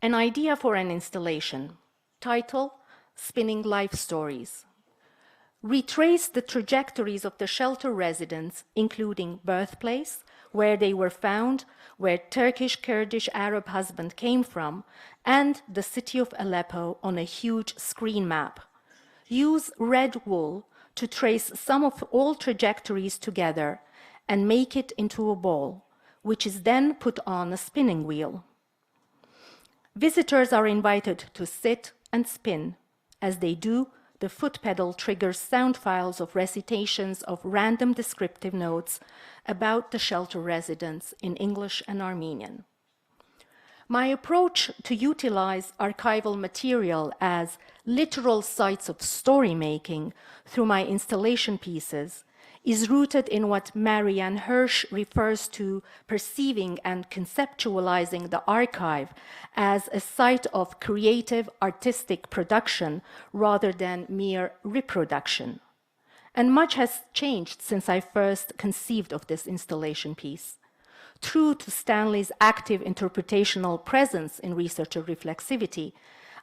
B: An idea for an installation. Title, Spinning Life Stories. Retrace the trajectories of the shelter residents, including birthplace, where they were found, where Turkish, Kurdish, Arab husband came from, and the city of Aleppo on a huge screen map. Use red wool to trace some of all trajectories together and make it into a ball, which is then put on a spinning wheel. Visitors are invited to sit and spin. As they do, the foot pedal triggers sound files of recitations of random descriptive notes about the shelter residents in English and Armenian. My approach to utilize archival material as literal sites of story-making through my installation pieces is rooted in what Marianne Hirsch refers to perceiving and conceptualizing the archive as a site of creative artistic production rather than mere reproduction. And much has changed since I first conceived of this installation piece. True to Stanley's active interpretational presence in researcher reflexivity,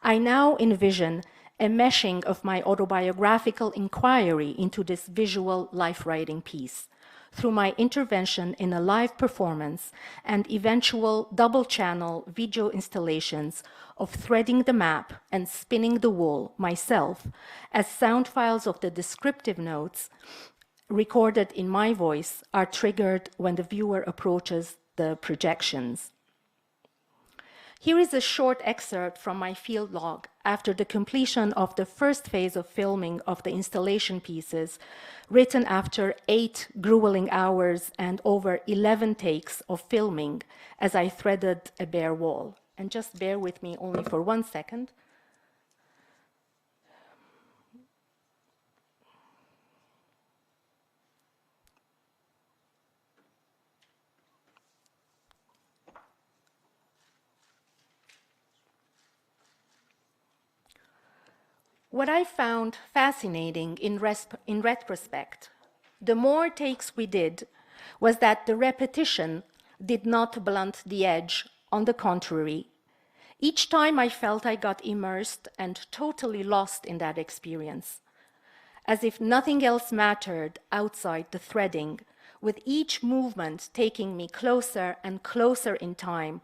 B: I now envision a meshing of my autobiographical inquiry into this visual life-writing piece through my intervention in a live performance and eventual double-channel video installations of threading the map and spinning the wool myself as sound files of the descriptive notes recorded in my voice are triggered when the viewer approaches the projections. Here is a short excerpt from my field log after the completion of the first phase of filming of the installation pieces, written after 8 grueling hours and over 11 takes of filming as I threaded a bare wall. And just bear with me only for 1 second. What I found fascinating in retrospect, the more takes we did, was that the repetition did not blunt the edge. On the contrary, each time I felt I got immersed and totally lost in that experience, as if nothing else mattered outside the threading, with each movement taking me closer and closer in time,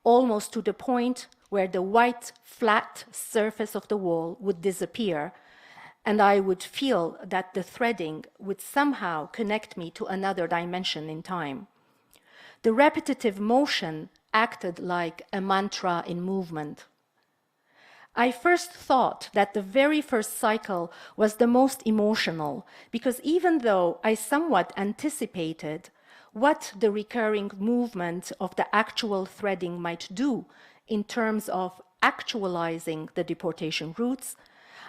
B: almost to the point where the white, flat surface of the wall would disappear, and I would feel that the threading would somehow connect me to another dimension in time. The repetitive motion acted like a mantra in movement. I first thought that the very first cycle was the most emotional, because even though I somewhat anticipated what the recurring movement of the actual threading might do in terms of actualizing the deportation routes,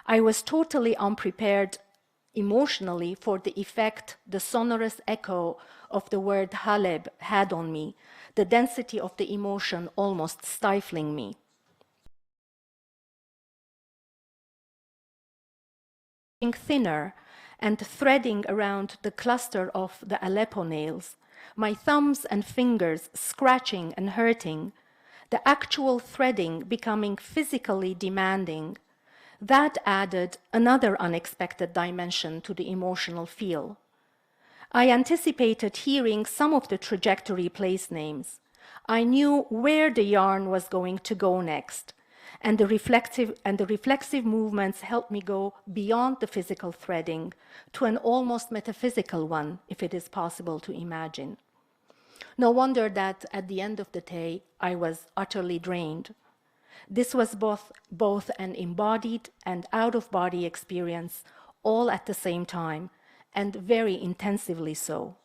B: I was totally unprepared emotionally for the effect the sonorous echo of the word Haleb had on me, the density of the emotion almost stifling me. Thinner and threading around the cluster of the Aleppo nails, my thumbs and fingers scratching and hurting, the actual threading becoming physically demanding, that added another unexpected dimension to the emotional feel. I anticipated hearing some of the trajectory place names. I knew where the yarn was going to go next, and the reflexive movements helped me go beyond the physical threading to an almost metaphysical one, if it is possible to imagine. No wonder that at the end of the day, I was utterly drained. This was both an embodied and out-of-body experience, all at the same time, and very intensively so.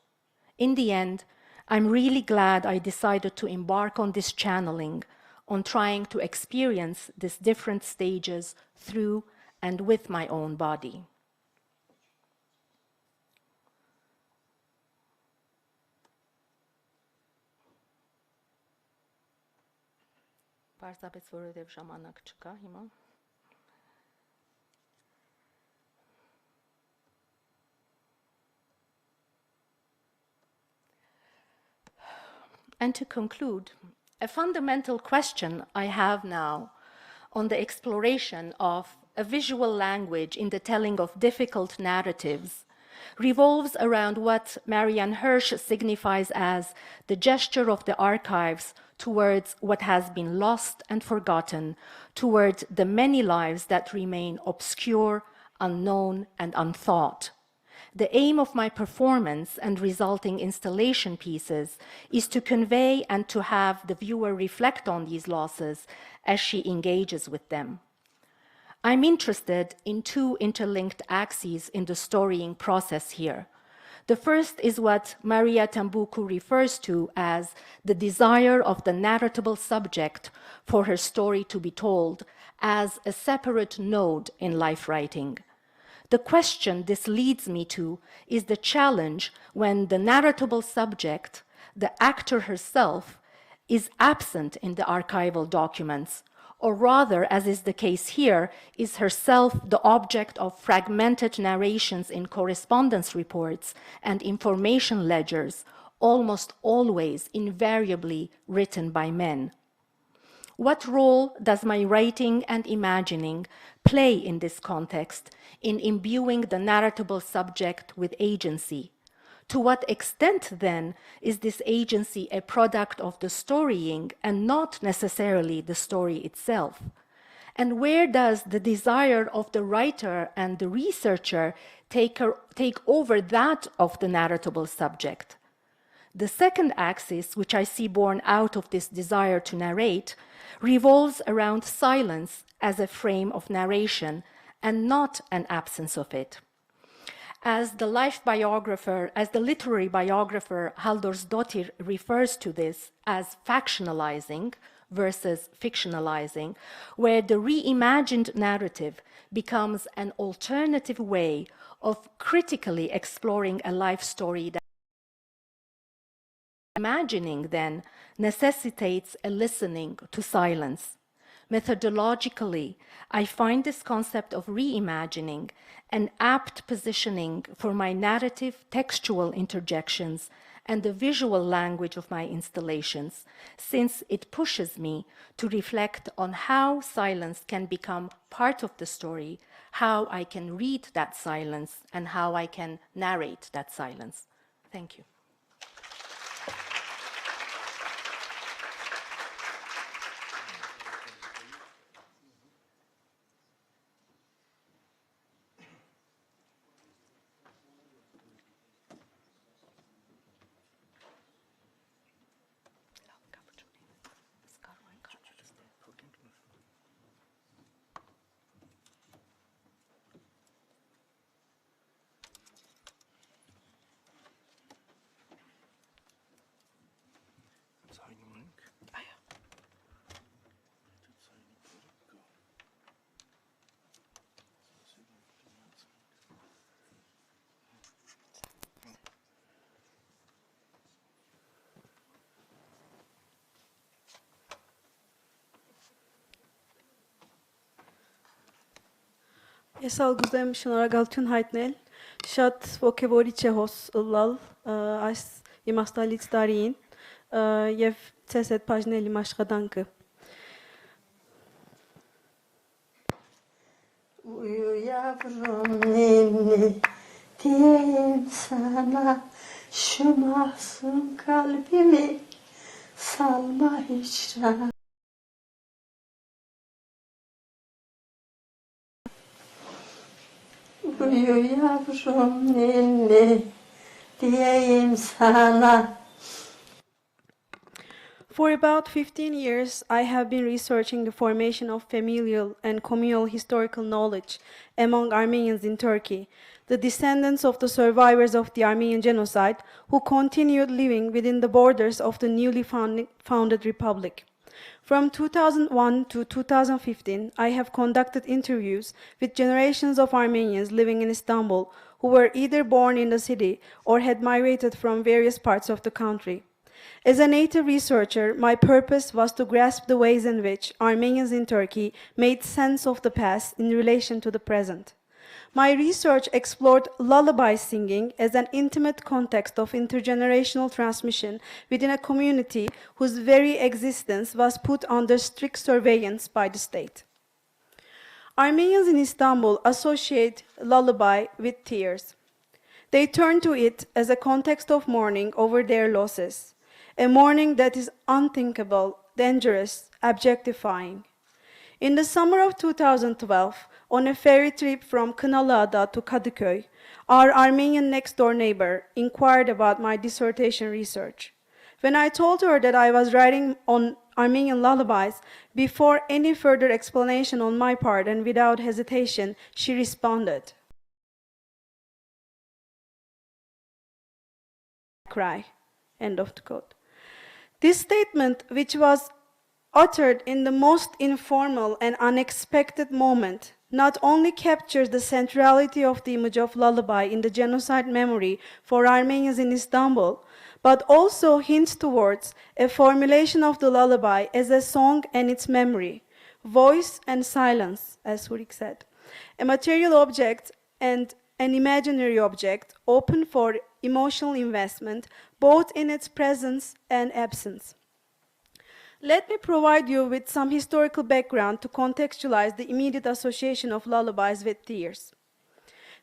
B: In the end, I'm really glad I decided to embark on this channeling, on trying to experience these different stages through and with my own body. Պարզապես որովհետև ժամանակ չկա հիմա։ And to conclude, a fundamental question I have now on the exploration of a visual language in the telling of difficult narratives revolves around what Marianne Hirsch signifies as the gesture of the archives towards what has been lost and forgotten, towards the many lives that remain obscure, unknown, and unthought. The aim of my performance and resulting installation pieces is to convey and to have the viewer reflect on these losses as she engages with them. I'm interested in two interlinked axes in the storying process here. The first is what Maria Tambuku refers to as the desire of the narratable subject for her story to be told as a separate node in life writing. The question this leads me to is the challenge when the narratable subject, the actor herself, is absent in the archival documents, or rather, as is the case here, is herself the object of fragmented narrations in correspondence reports and information ledgers, almost always invariably written by men. What role does my writing and imagining play in this context in imbuing the narratable subject with agency? To what extent, then, is this agency a product of the storying and not necessarily the story itself? And where does the desire of the writer and the researcher take over that of the narratable subject? The second axis, which I see born out of this desire to narrate, revolves around silence as a frame of narration and not an absence of it. As the literary biographer Halldórsdóttir refers to this as factionalizing versus fictionalizing, where the reimagined narrative becomes an alternative way of critically exploring a life story that imagining, then, necessitates a listening to silence. Methodologically, I find this concept of reimagining an apt positioning for my narrative textual interjections and the visual language of my installations, since it pushes me to reflect on how silence can become part of the story, how I can read that silence, and how I can narrate that silence. Thank you.
D: Ես ալգուզեմ շնորհակալություն հայտնել շատ ողջավորիչ է հոս լալ այս իմաստալից տարին եւ ցես այդ բաժնել իմ աշխատանքը
E: Uyu yavrum ninni diyeyim sana şu masum kalbimi salma hicran. Uyu yavrum ninni diyeyim sana.
D: For about 15 years, I have been researching the formation of familial and communal historical knowledge among Armenians in Turkey, the descendants of the survivors of the Armenian genocide who continued living within the borders of the newly founded republic. From 2001 to 2015, I have conducted interviews with generations of Armenians living in Istanbul who were either born in the city or had migrated from various parts of the country. As a native researcher, my purpose was to grasp the ways in which Armenians in Turkey made sense of the past in relation to the present. My research explored lullaby singing as an intimate context of intergenerational transmission within a community whose very existence was put under strict surveillance by the state. Armenians in Istanbul associate lullaby with tears. They turn to it as a context of mourning over their losses. A mourning that is unthinkable, dangerous, objectifying. In the summer of 2012, on a ferry trip from Kınalıada to Kadıköy, our Armenian next-door neighbor inquired about my dissertation research. When I told her that I was writing on Armenian lullabies, before any further explanation on my part and without hesitation, she responded, "Cry." End of the quote. This statement, which was uttered in the most informal and unexpected moment, not only captures the centrality of the image of lullaby in the genocide memory for Armenians in Istanbul, but also hints towards a formulation of the lullaby as a song and its memory, voice and silence, as Hurik said, a material object and an imaginary object open for emotional investment, both in its presence and absence. Let me provide you with some historical background to contextualize the immediate association of lullabies with tears.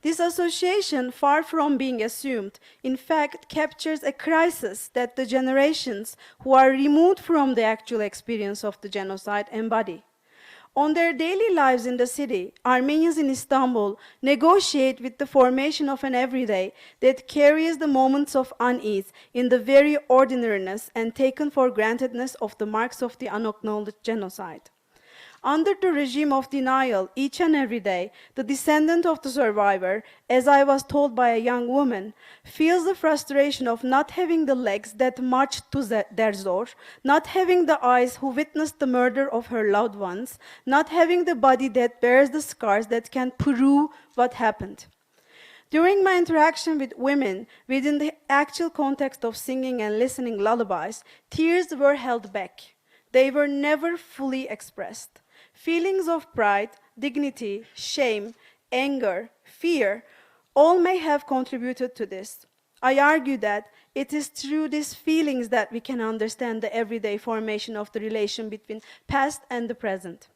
D: This association, far from being assumed, in fact captures a crisis that the generations who are removed from the actual experience of the genocide embody. On their daily lives in the city, Armenians in Istanbul negotiate with the formation of an everyday that carries the moments of unease in the very ordinariness and taken for grantedness of the marks of the unacknowledged genocide. Under the regime of denial, each and every day, the descendant of the survivor, as I was told by a young woman, feels the frustration of not having the legs that marched to their zor, not having the eyes who witnessed the murder of her loved ones, not having the body that bears the scars that can prove what happened. During my interaction with women within the actual context of singing and listening lullabies, tears were held back. They were never fully expressed. Feelings of pride, dignity, shame, anger, fear, all may have contributed to this. I argue that it is through these feelings that we can understand the everyday formation of the relation between past and the present.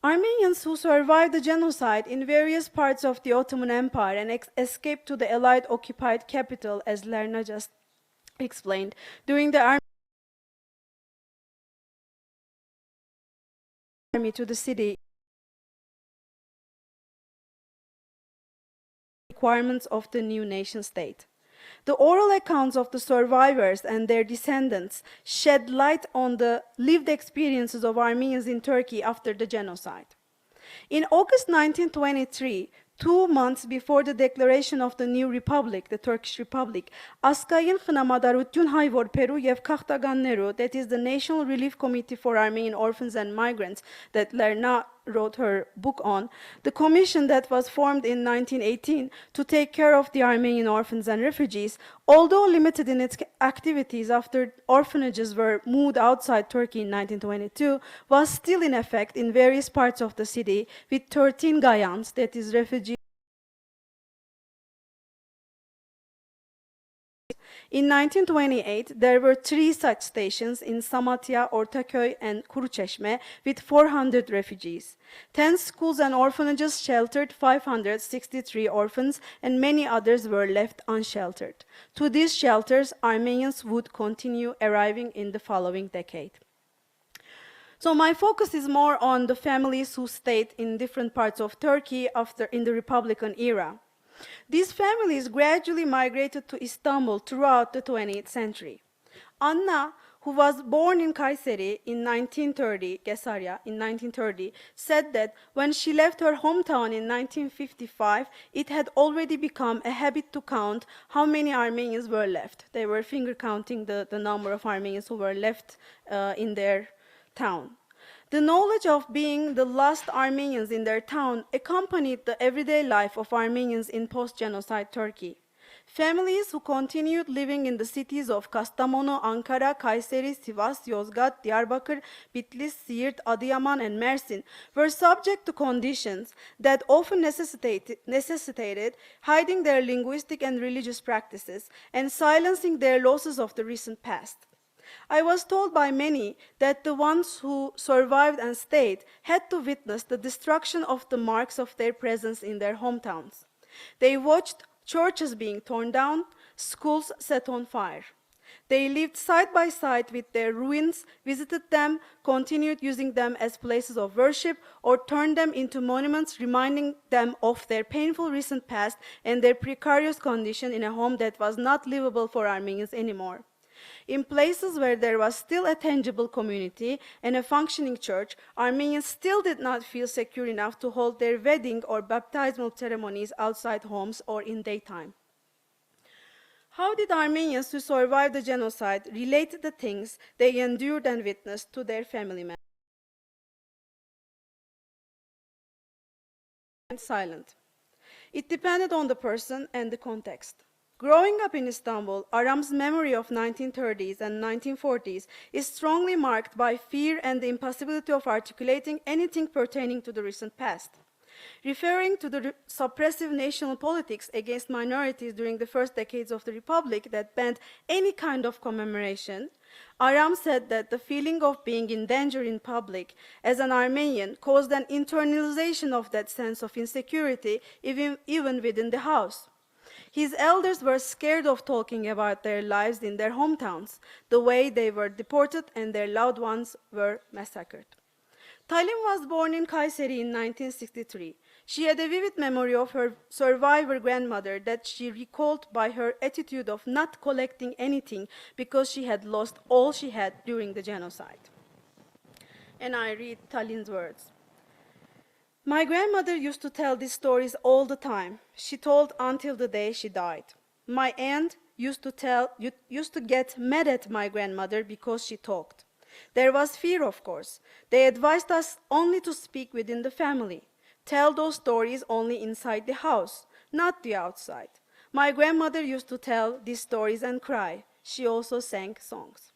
D: Armenians who survived the genocide in various parts of the Ottoman Empire and escaped to the Allied occupied capital, as Lerna just explained, during the army to the city requirements of the new nation state. The oral accounts of the survivors and their descendants shed light on the lived experiences of Armenians in Turkey after the genocide. In August 1923, 2 months before the declaration of the new republic, the Turkish Republic, Askayın Xնամադարություն հայ որբերու եւ քաղաքտականներու, that is the National Relief Committee for Armenian Orphans and Migrants that Lerna wrote her book on, the commission that was formed in 1918 to take care of the Armenian orphans and refugees, although limited in its activities after orphanages were moved outside Turkey in 1922, was still in effect in various parts of the city with 13 gayans, that is refugee. In 1928, there were 3 such stations in Samatya, Ortaköy, and Kuruçeşme with 400 refugees. 10 schools and orphanages sheltered 563 orphans, and many others were left unsheltered. To these shelters, Armenians would continue arriving in the following decade. So my focus is more on the families who stayed in different parts of Turkey in the Republican era. These families gradually migrated to Istanbul throughout the 20th century. Anna, who was born in Kayseri in 1930, Gesarya, in 1930, said that when she left her hometown in 1955, it had already become a habit to count how many Armenians were left. They were finger counting the number of Armenians who were left in their town. The knowledge of being the last Armenians in their town accompanied the everyday life of Armenians in post-genocide Turkey. Families who continued living in the cities of Kastamonu, Ankara, Kayseri, Sivas, Yozgat, Diyarbakır, Bitlis, Siirt, Adıyaman, and Mersin were subject to conditions that often necessitated hiding their linguistic and religious practices and silencing their losses of the recent past. I was told by many that the ones who survived and stayed had to witness the destruction of the marks of their presence in their hometowns. They watched churches being torn down, schools set on fire. They lived side by side with their ruins, visited them, continued using them as places of worship, or turned them into monuments reminding them of their painful recent past and their precarious condition in a home that was not livable for Armenians anymore. In places where there was still a tangible community and a functioning church, Armenians still did not feel secure enough to hold their wedding or baptismal ceremonies outside homes or in daytime. How did Armenians who survived the genocide relate the things they endured and witnessed to their family members? Silent. It depended on the person and the context. Growing up in Istanbul, Aram's memory of 1930s and 1940s is strongly marked by fear and the impossibility of articulating anything pertaining to the recent past. Referring to the suppressive national politics against minorities during the first decades of the Republic that banned any kind of commemoration, Aram said that the feeling of being in danger in public as an Armenian caused an internalization of that sense of insecurity even within the house. His elders were scared of talking about their lives in their hometowns, the way they were deported and their loved ones were massacred. Talim was born in Kayseri in 1963. She had a vivid memory of her survivor grandmother that she recalled by her attitude of not collecting anything because she had lost all she had during the genocide. And I read Talim's words. My grandmother used to tell these stories all the time. She told until the day she died. My aunt used to get mad at my grandmother because she talked. There was fear, of course. They advised us only to speak within the family. Tell those stories only inside the house, not the outside. My grandmother used to tell these stories and cry. She also sang songs.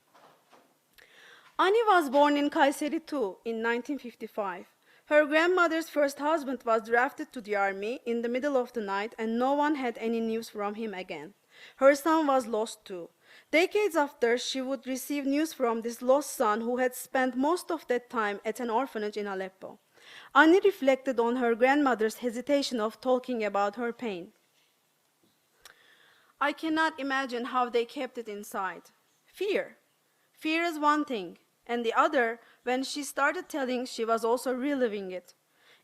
D: Ani was born in Kayseri too in 1955. Her grandmother's first husband was drafted to the army in the middle of the night and no one had any news from him again. Her son was lost too. Decades after, she would receive news from this lost son who had spent most of that time at an orphanage in Aleppo. Annie reflected on her grandmother's hesitation of talking about her pain. I cannot imagine how they kept it inside. Fear. Fear is one thing, and the other, when she started telling, she was also reliving it.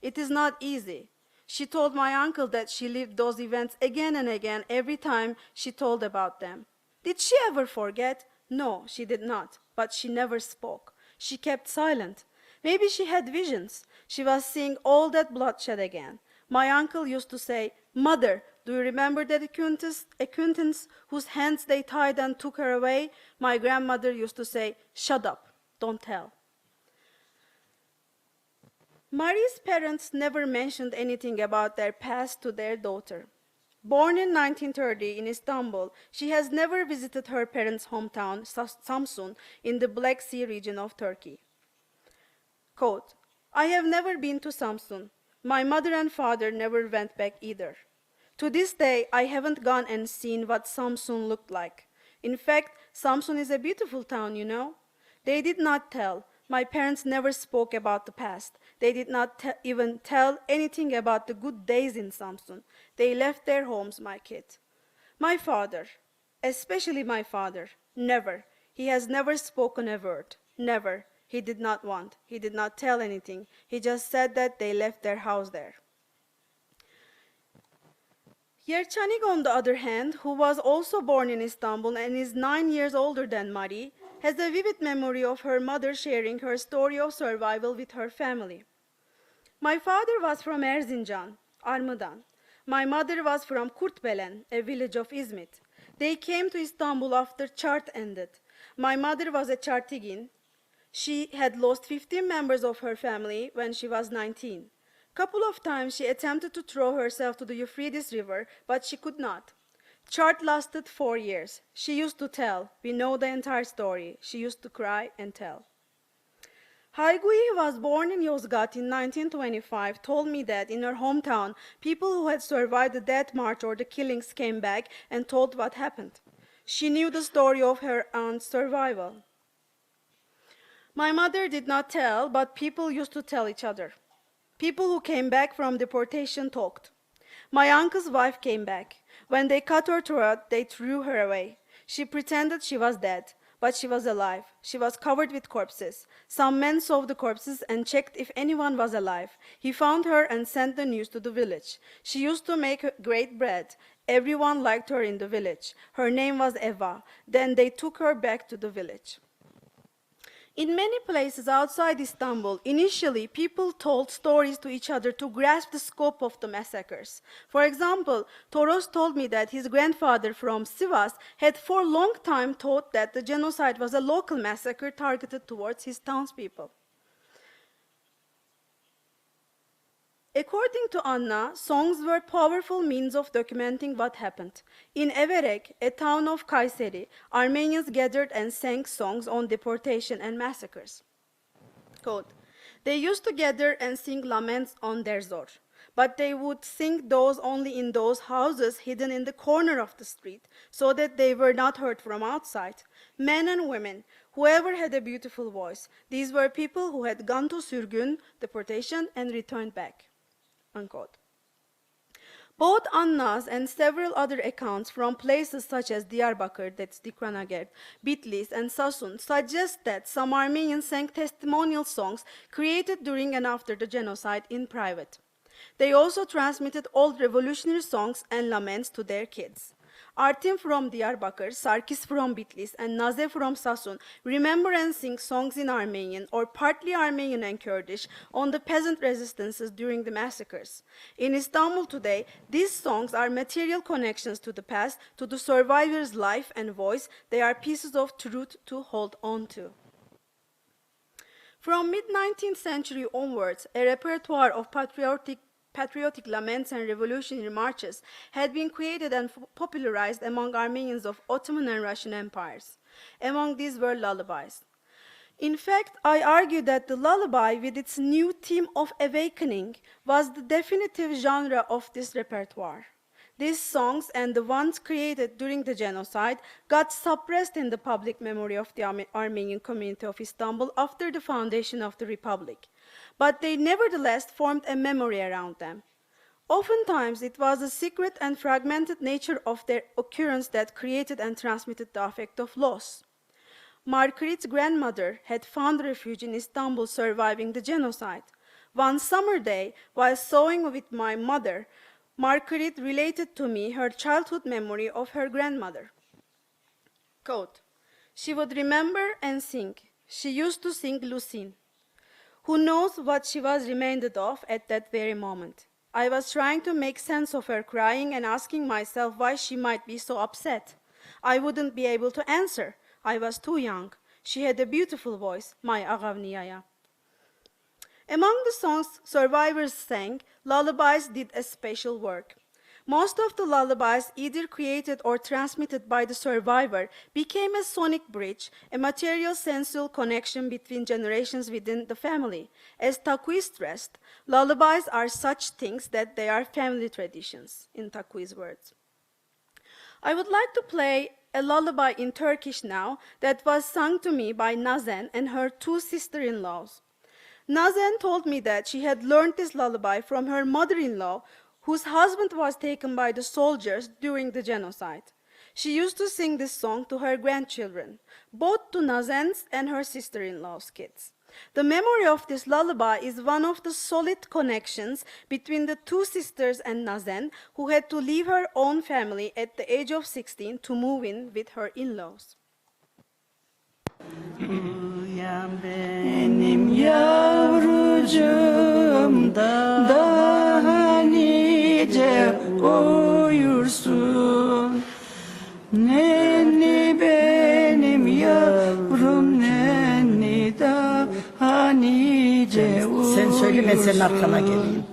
D: It is not easy. She told my uncle that she lived those events again and again every time she told about them. Did she ever forget? No, she did not, but she never spoke. She kept silent. Maybe she had visions. She was seeing all that bloodshed again. My uncle used to say, "Mother, do you remember that acquaintance whose hands they tied and took her away?" My grandmother used to say, "Shut up, don't tell." Marie's parents never mentioned anything about their past to their daughter. Born in 1930 in Istanbul, she has never visited her parents' hometown, Samsun, in the Black Sea region of Turkey. Quote, I have never been to Samsun. My mother and father never went back either. To this day, I haven't gone and seen what Samsun looked like. In fact, Samsun is a beautiful town, you know. They did not tell. My parents never spoke about the past. They did not even tell anything about the good days in Samsun. They left their homes, my kid. My father, especially my father, never. He has never spoken a word. Never. He did not want. He did not tell anything. He just said that they left their house there. Yerchanik, on the other hand, who was also born in Istanbul and is 9 years older than Marie, has a vivid memory of her mother sharing her story of survival with her family. My father was from Erzincan, Armudan. My mother was from Kurtbelen, a village of Izmit. They came to Istanbul after Chart ended. My mother was a Chartigin. She had lost 15 members of her family when she was 19. Couple of times she attempted to throw herself to the Euphrates River, but she could not. Chart lasted 4 years. She used to tell. We know the entire story. She used to cry and tell. Haygui, who was born in Yozgat in 1925, told me that in her hometown, people who had survived the death march or the killings came back and told what happened. She knew the story of her aunt's survival. My mother did not tell, but people used to tell each other. People who came back from deportation talked. My uncle's wife came back. When they cut her throat, they threw her away. She pretended she was dead, but she was alive. She was covered with corpses. Some men saw the corpses and checked if anyone was alive. He found her and sent the news to the village. She used to make great bread. Everyone liked her in the village. Her name was Eva. Then they took her back to the village. In many places outside Istanbul, initially people told stories to each other to grasp the scope of the massacres. For example, Toros told me that his grandfather from Sivas had for a long time thought that the genocide was a local massacre targeted towards his townspeople. According to Anna, songs were powerful means of documenting what happened. In Everek, a town of Kayseri, Armenians gathered and sang songs on deportation and massacres. Quote, they used to gather and sing laments on their zor, but they would sing those only in those houses hidden in the corner of the street, so that they were not heard from outside. Men and women, whoever had a beautiful voice, these were people who had gone to sürgün, deportation, and returned back. Unquote. Both Anna's and several other accounts from places such as Diyarbakır, that's Dikranagert, Bitlis, and Sasun suggest that some Armenians sang testimonial songs created during and after the genocide in private. They also transmitted old revolutionary songs and laments to their kids. Artin from Diyarbakır, Sarkis from Bitlis, and Naze from Sasun remember and sing songs in Armenian or partly Armenian and Kurdish on the peasant resistances during the massacres. In Istanbul today, these songs are material connections to the past, to the survivor's life and voice. They are pieces of truth to hold on to. From mid-19th century onwards, a repertoire of patriotic laments and revolutionary marches had been created and popularized among Armenians of Ottoman and Russian empires. Among these were lullabies. In fact, I argue that the lullaby, with its new theme of awakening, was the definitive genre of this repertoire. These songs and the ones created during the genocide got suppressed in the public memory of the Armenian community of Istanbul after the foundation of the Republic. But they nevertheless formed a memory around them. Oftentimes, it was the secret and fragmented nature of their occurrence that created and transmitted the affect of loss. Marguerite's grandmother had found refuge in Istanbul surviving the genocide. One summer day, while sewing with my mother, Marguerite related to me her childhood memory of her grandmother. Quote, she would remember and sing. She used to sing Lucine. Who knows what she was reminded of at that very moment? I was trying to make sense of her crying and asking myself why she might be so upset. I wouldn't be able to answer. I was too young. She had a beautiful voice, my Agavniyaya. Among the songs survivors sang, lullabies did a special work. Most of the lullabies, either created or transmitted by the survivor, became a sonic bridge, a material sensual connection between generations within the family. As Takui stressed, lullabies are such things that they are family traditions, in Takui's words. I would like to play a lullaby in Turkish now that was sung to me by Nazen and her two sister-in-laws. Nazen told me that she had learned this lullaby from her mother-in-law, whose husband was taken by the soldiers during the genocide. She used to sing this song to her grandchildren, both to Nazen's and her sister-in-law's kids. The memory of this lullaby is one of the solid connections between the two sisters and Nazen, who had to leave her own family at the age of 16 to move in with her in-laws.
E: Uyan benim yavrucum daha nice uyursun. Nenni benim yavrum nenni daha nice uyursun. Sen söyle ben senin arkana geleyim.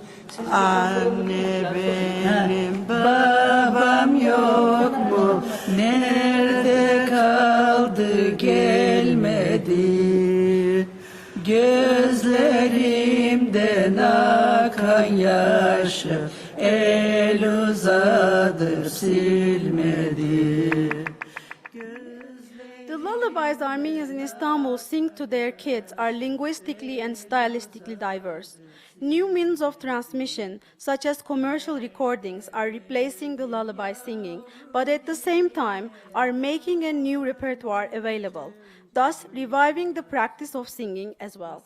E: Anne benim babam yok mu? Nerede kaldı gelmedi? Gözlerimden akan yaşı el uzadı silmedi.
D: The lullabies Armenians in Istanbul sing to their kids are linguistically and stylistically diverse. New means of transmission, such as commercial recordings, are replacing the lullaby singing, but at the same time are making a new repertoire available, thus reviving the practice of singing as well.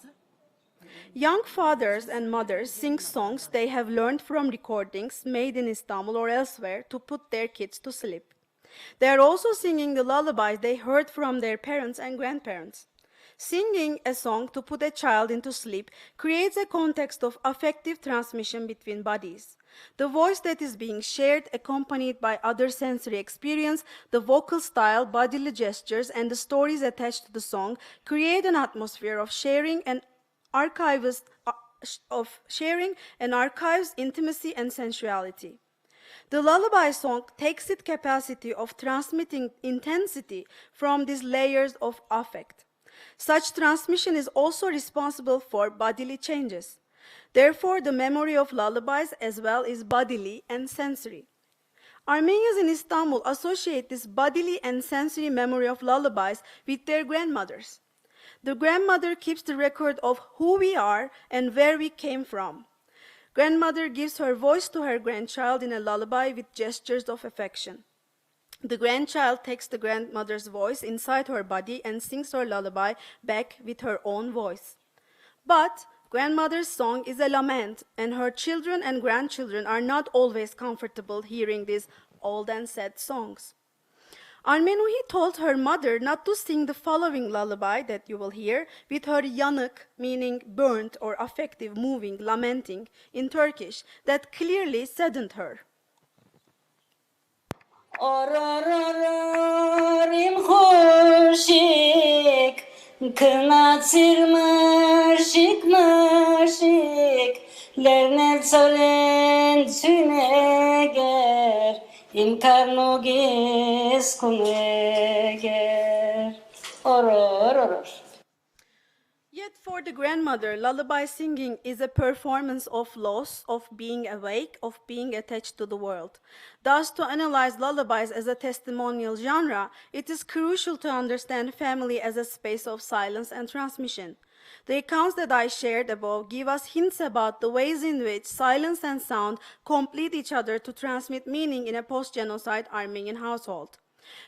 D: Young fathers and mothers sing songs they have learned from recordings made in Istanbul or elsewhere to put their kids to sleep. They are also singing the lullabies they heard from their parents and grandparents. Singing a song to put a child into sleep creates a context of affective transmission between bodies. The voice that is being shared, accompanied by other sensory experience, the vocal style, bodily gestures, and the stories attached to the song create an atmosphere of sharing and archives, intimacy, and sensuality. The lullaby song takes its capacity of transmitting intensity from these layers of affect. Such transmission is also responsible for bodily changes. Therefore, the memory of lullabies as well is bodily and sensory. Armenians in Istanbul associate this bodily and sensory memory of lullabies with their grandmothers. The grandmother keeps the record of who we are and where we came from. Grandmother gives her voice to her grandchild in a lullaby with gestures of affection. The grandchild takes the grandmother's voice inside her body and sings her lullaby back with her own voice. But grandmother's song is a lament, and her children and grandchildren are not always comfortable hearing these old and sad songs. Armenuhi told her mother not to sing the following lullaby that you will hear with her yanık, meaning burnt or affective, moving, lamenting, in Turkish, that clearly saddened her.
E: Ororim hoşik, kınatsir mırşik mırşik, lernet solen süneger, imkarnogis kuneger. Oror.
D: Yet for the grandmother, lullaby singing is a performance of loss, of being awake, of being attached to the world. Thus, to analyze lullabies as a testimonial genre, it is crucial to understand family as a space of silence and transmission. The accounts that I shared above give us hints about the ways in which silence and sound complete each other to transmit meaning in a post-genocide Armenian household.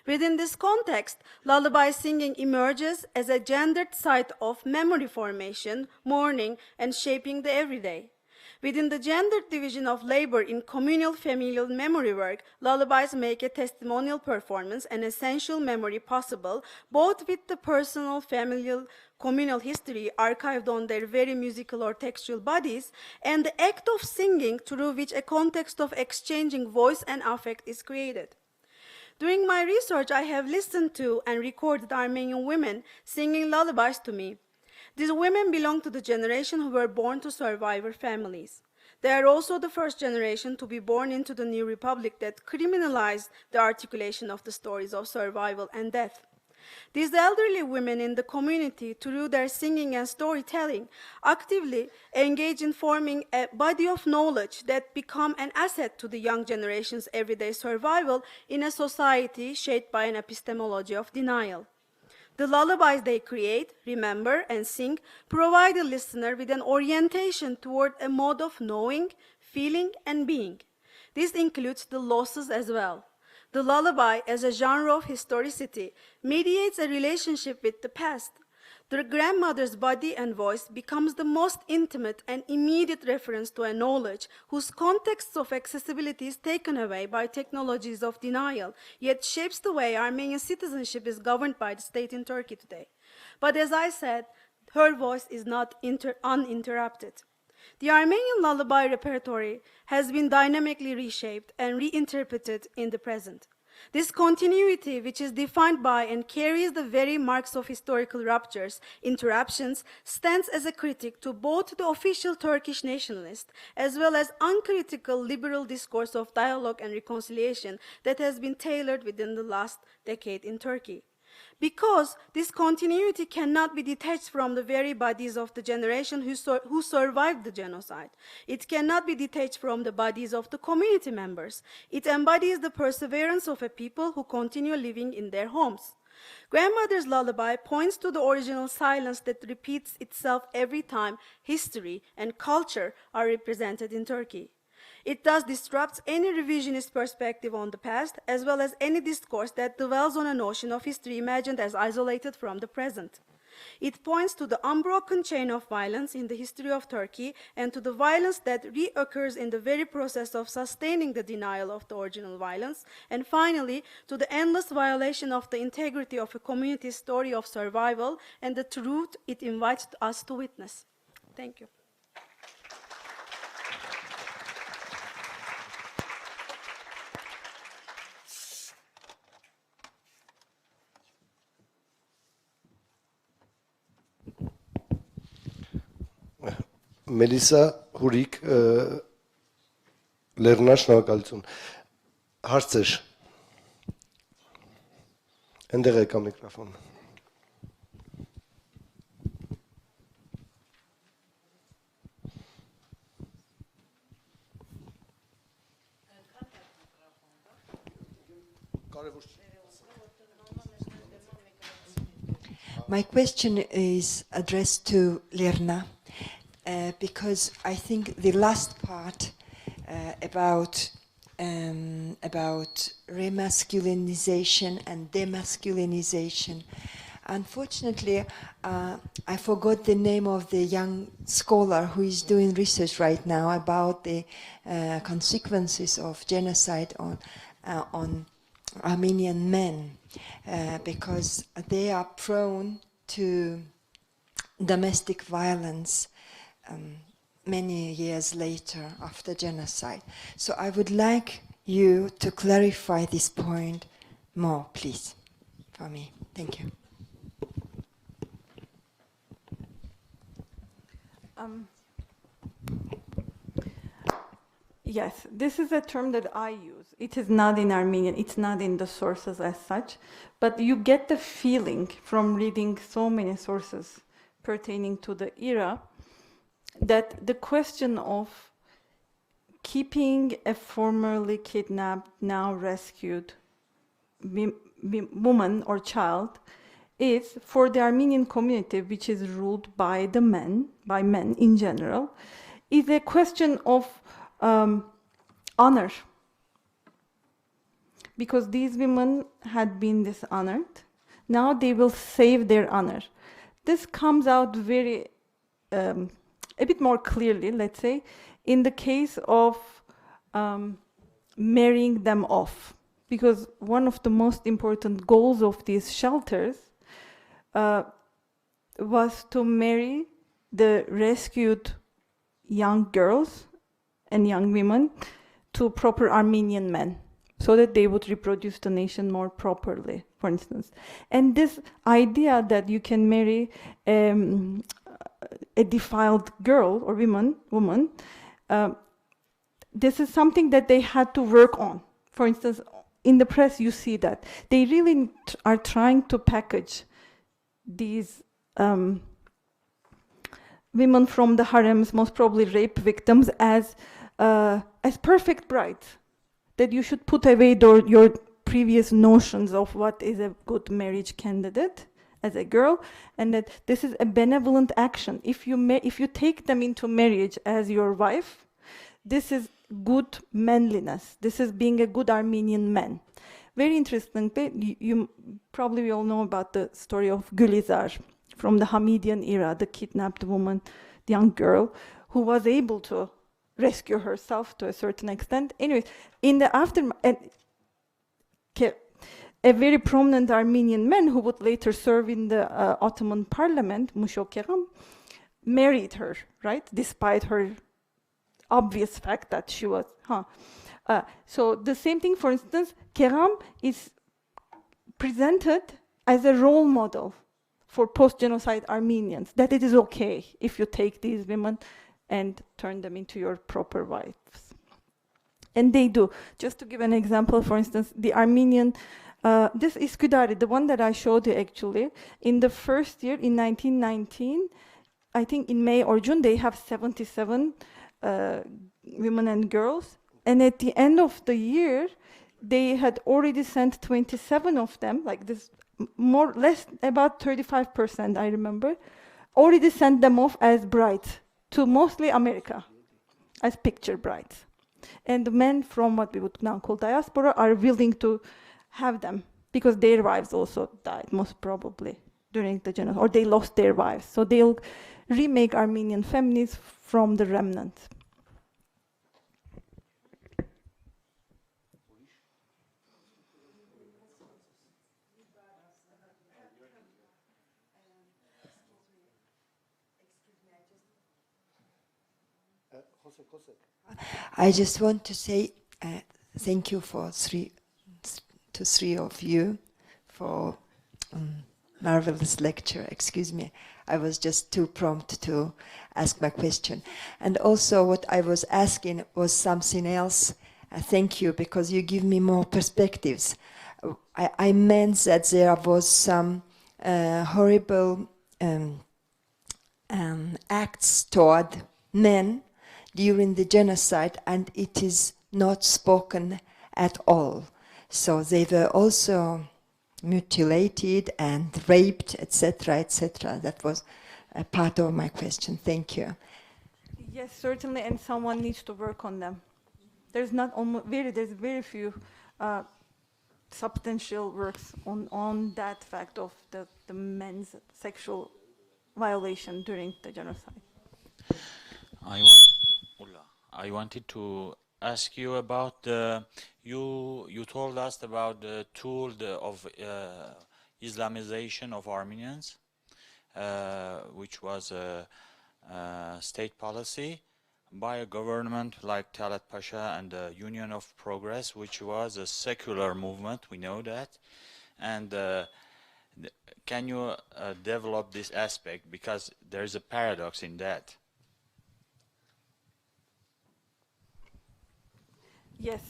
D: Within this context, lullaby singing emerges as a gendered site of memory formation, mourning, and shaping the everyday. Within the gendered division of labor in communal familial memory work, lullabies make a testimonial performance and essential memory possible, both with the personal, familial, communal history archived on their very musical or textual bodies, and the act of singing through which a context of exchanging voice and affect is created. During my research, I have listened to and recorded Armenian women singing lullabies to me. These women belong to the generation who were born to survivor families. They are also the first generation to be born into the new republic that criminalized the articulation of the stories of survival and death. These elderly women in the community, through their singing and storytelling, actively engage in forming a body of knowledge that become an asset to the young generation's everyday survival in a society shaped by an epistemology of denial. The lullabies they create, remember, and sing provide the listener with an orientation toward a mode of knowing, feeling, and being. This includes the losses as well. The lullaby, as a genre of historicity, mediates a relationship with the past. The grandmother's body and voice becomes the most intimate and immediate reference to a knowledge whose contexts of accessibility is taken away by technologies of denial, yet shapes the way Armenian citizenship is governed by the state in Turkey today. But as I said, her voice is not uninterrupted. The Armenian lullaby repertoire has been dynamically reshaped and reinterpreted in the present. This continuity, which is defined by and carries the very marks of historical ruptures, interruptions, stands as a critic to both the official Turkish nationalist as well as uncritical liberal discourse of dialogue and reconciliation that has been tailored within the last decade in Turkey. Because this continuity cannot be detached from the very bodies of the generation who survived the genocide. It cannot be detached from the bodies of the community members. It embodies the perseverance of a people who continue living in their homes. Grandmother's lullaby points to the original silence that repeats itself every time history and culture are represented in Turkey. It thus disrupts any revisionist perspective on the past, as well as any discourse that dwells on a notion of history imagined as isolated from the present. It points to the unbroken chain of violence in the history of Turkey and to the violence that reoccurs in the very process of sustaining the denial of the original violence, and finally, to the endless violation of the integrity of a community's story of survival and the truth it invites us to witness. Thank you.
A: Մելիսա Հուրիկ Լեռնա, շնորհակալություն։ Հարցեր։ Այնտեղ եկա միկրոֆոն։
F: My question is addressed to Lerna, because I think the last part about remasculinization and demasculinization. Unfortunately, I forgot the name of the young scholar who is doing research right now about the consequences of genocide on Armenian men, because they are prone to domestic violence many years later after genocide. So I would like you to clarify this point more, please, for me. Thank you.
C: Yes, this is a term that I use. It is not in Armenian, it's not in the sources as such, but you get the feeling from reading so many sources pertaining to the era that the question of keeping a formerly kidnapped, now rescued woman or child is, for the Armenian community, which is ruled by men in general, is a question of honor. Because these women had been dishonored, now they will save their honor. This comes out very a bit more clearly, let's say, in the case of marrying them off. Because one of the most important goals of these shelters was to marry the rescued young girls and young women to proper Armenian men, so that they would reproduce the nation more properly, for instance. And this idea that you can marry a defiled girl or woman, this is something that they had to work on. For instance, in the press, you see that they really are trying to package these women from the harems, most probably rape victims, as perfect brides. That you should put away your previous notions of what is a good marriage candidate as a girl, and that this is a benevolent action. If you take them into marriage as your wife, this is good manliness. This is being a good Armenian man. Very interesting. You probably all know about the story of Gülizar from the Hamidian era, the kidnapped woman, the young girl, who was able to rescue herself to a certain extent. Anyways, in the aftermath, a very prominent Armenian man who would later serve in the Ottoman parliament, Musho Keram, married her, right? Despite her obvious fact that she was, so the same thing, for instance, Keram is presented as a role model for post-genocide Armenians, that it is okay if you take these women and turn them into your proper wives. And they do. Just to give an example, for instance, the Armenian, this Iskudari, the one that I showed you actually, in the first year, in 1919, I think in May or June, they have 77 women and girls. And at the end of the year, they had already sent 27 of them, like this, more or less about 35%, I remember, already sent them off as brides to mostly America, as picture brides. And the men from what we would now call diaspora are willing to have them because their wives also died, most probably, during the genocide, or they lost their wives. So they'll remake Armenian families from the remnants.
F: I just want to say thank you for three of you for marvelous lecture. Excuse me, I was just too prompt to ask my question. And also what I was asking was something else. Thank you, because you give me more perspectives. I meant that there was some horrible acts toward men during the genocide, and it is not spoken at all. So they were also mutilated and raped, etc., etc. That was a part of my question. Thank you.
C: Yes, certainly, and someone needs to work on them. There's very few substantial works on that fact of the men's sexual violation during the genocide.
G: I wanted to ask you about you told us about the tool of Islamization of Armenians, which was a state policy by a government like Talat Pasha and the Union of Progress, which was a secular movement, we know that. And can you develop this aspect, because there's a paradox in that?
C: Yes,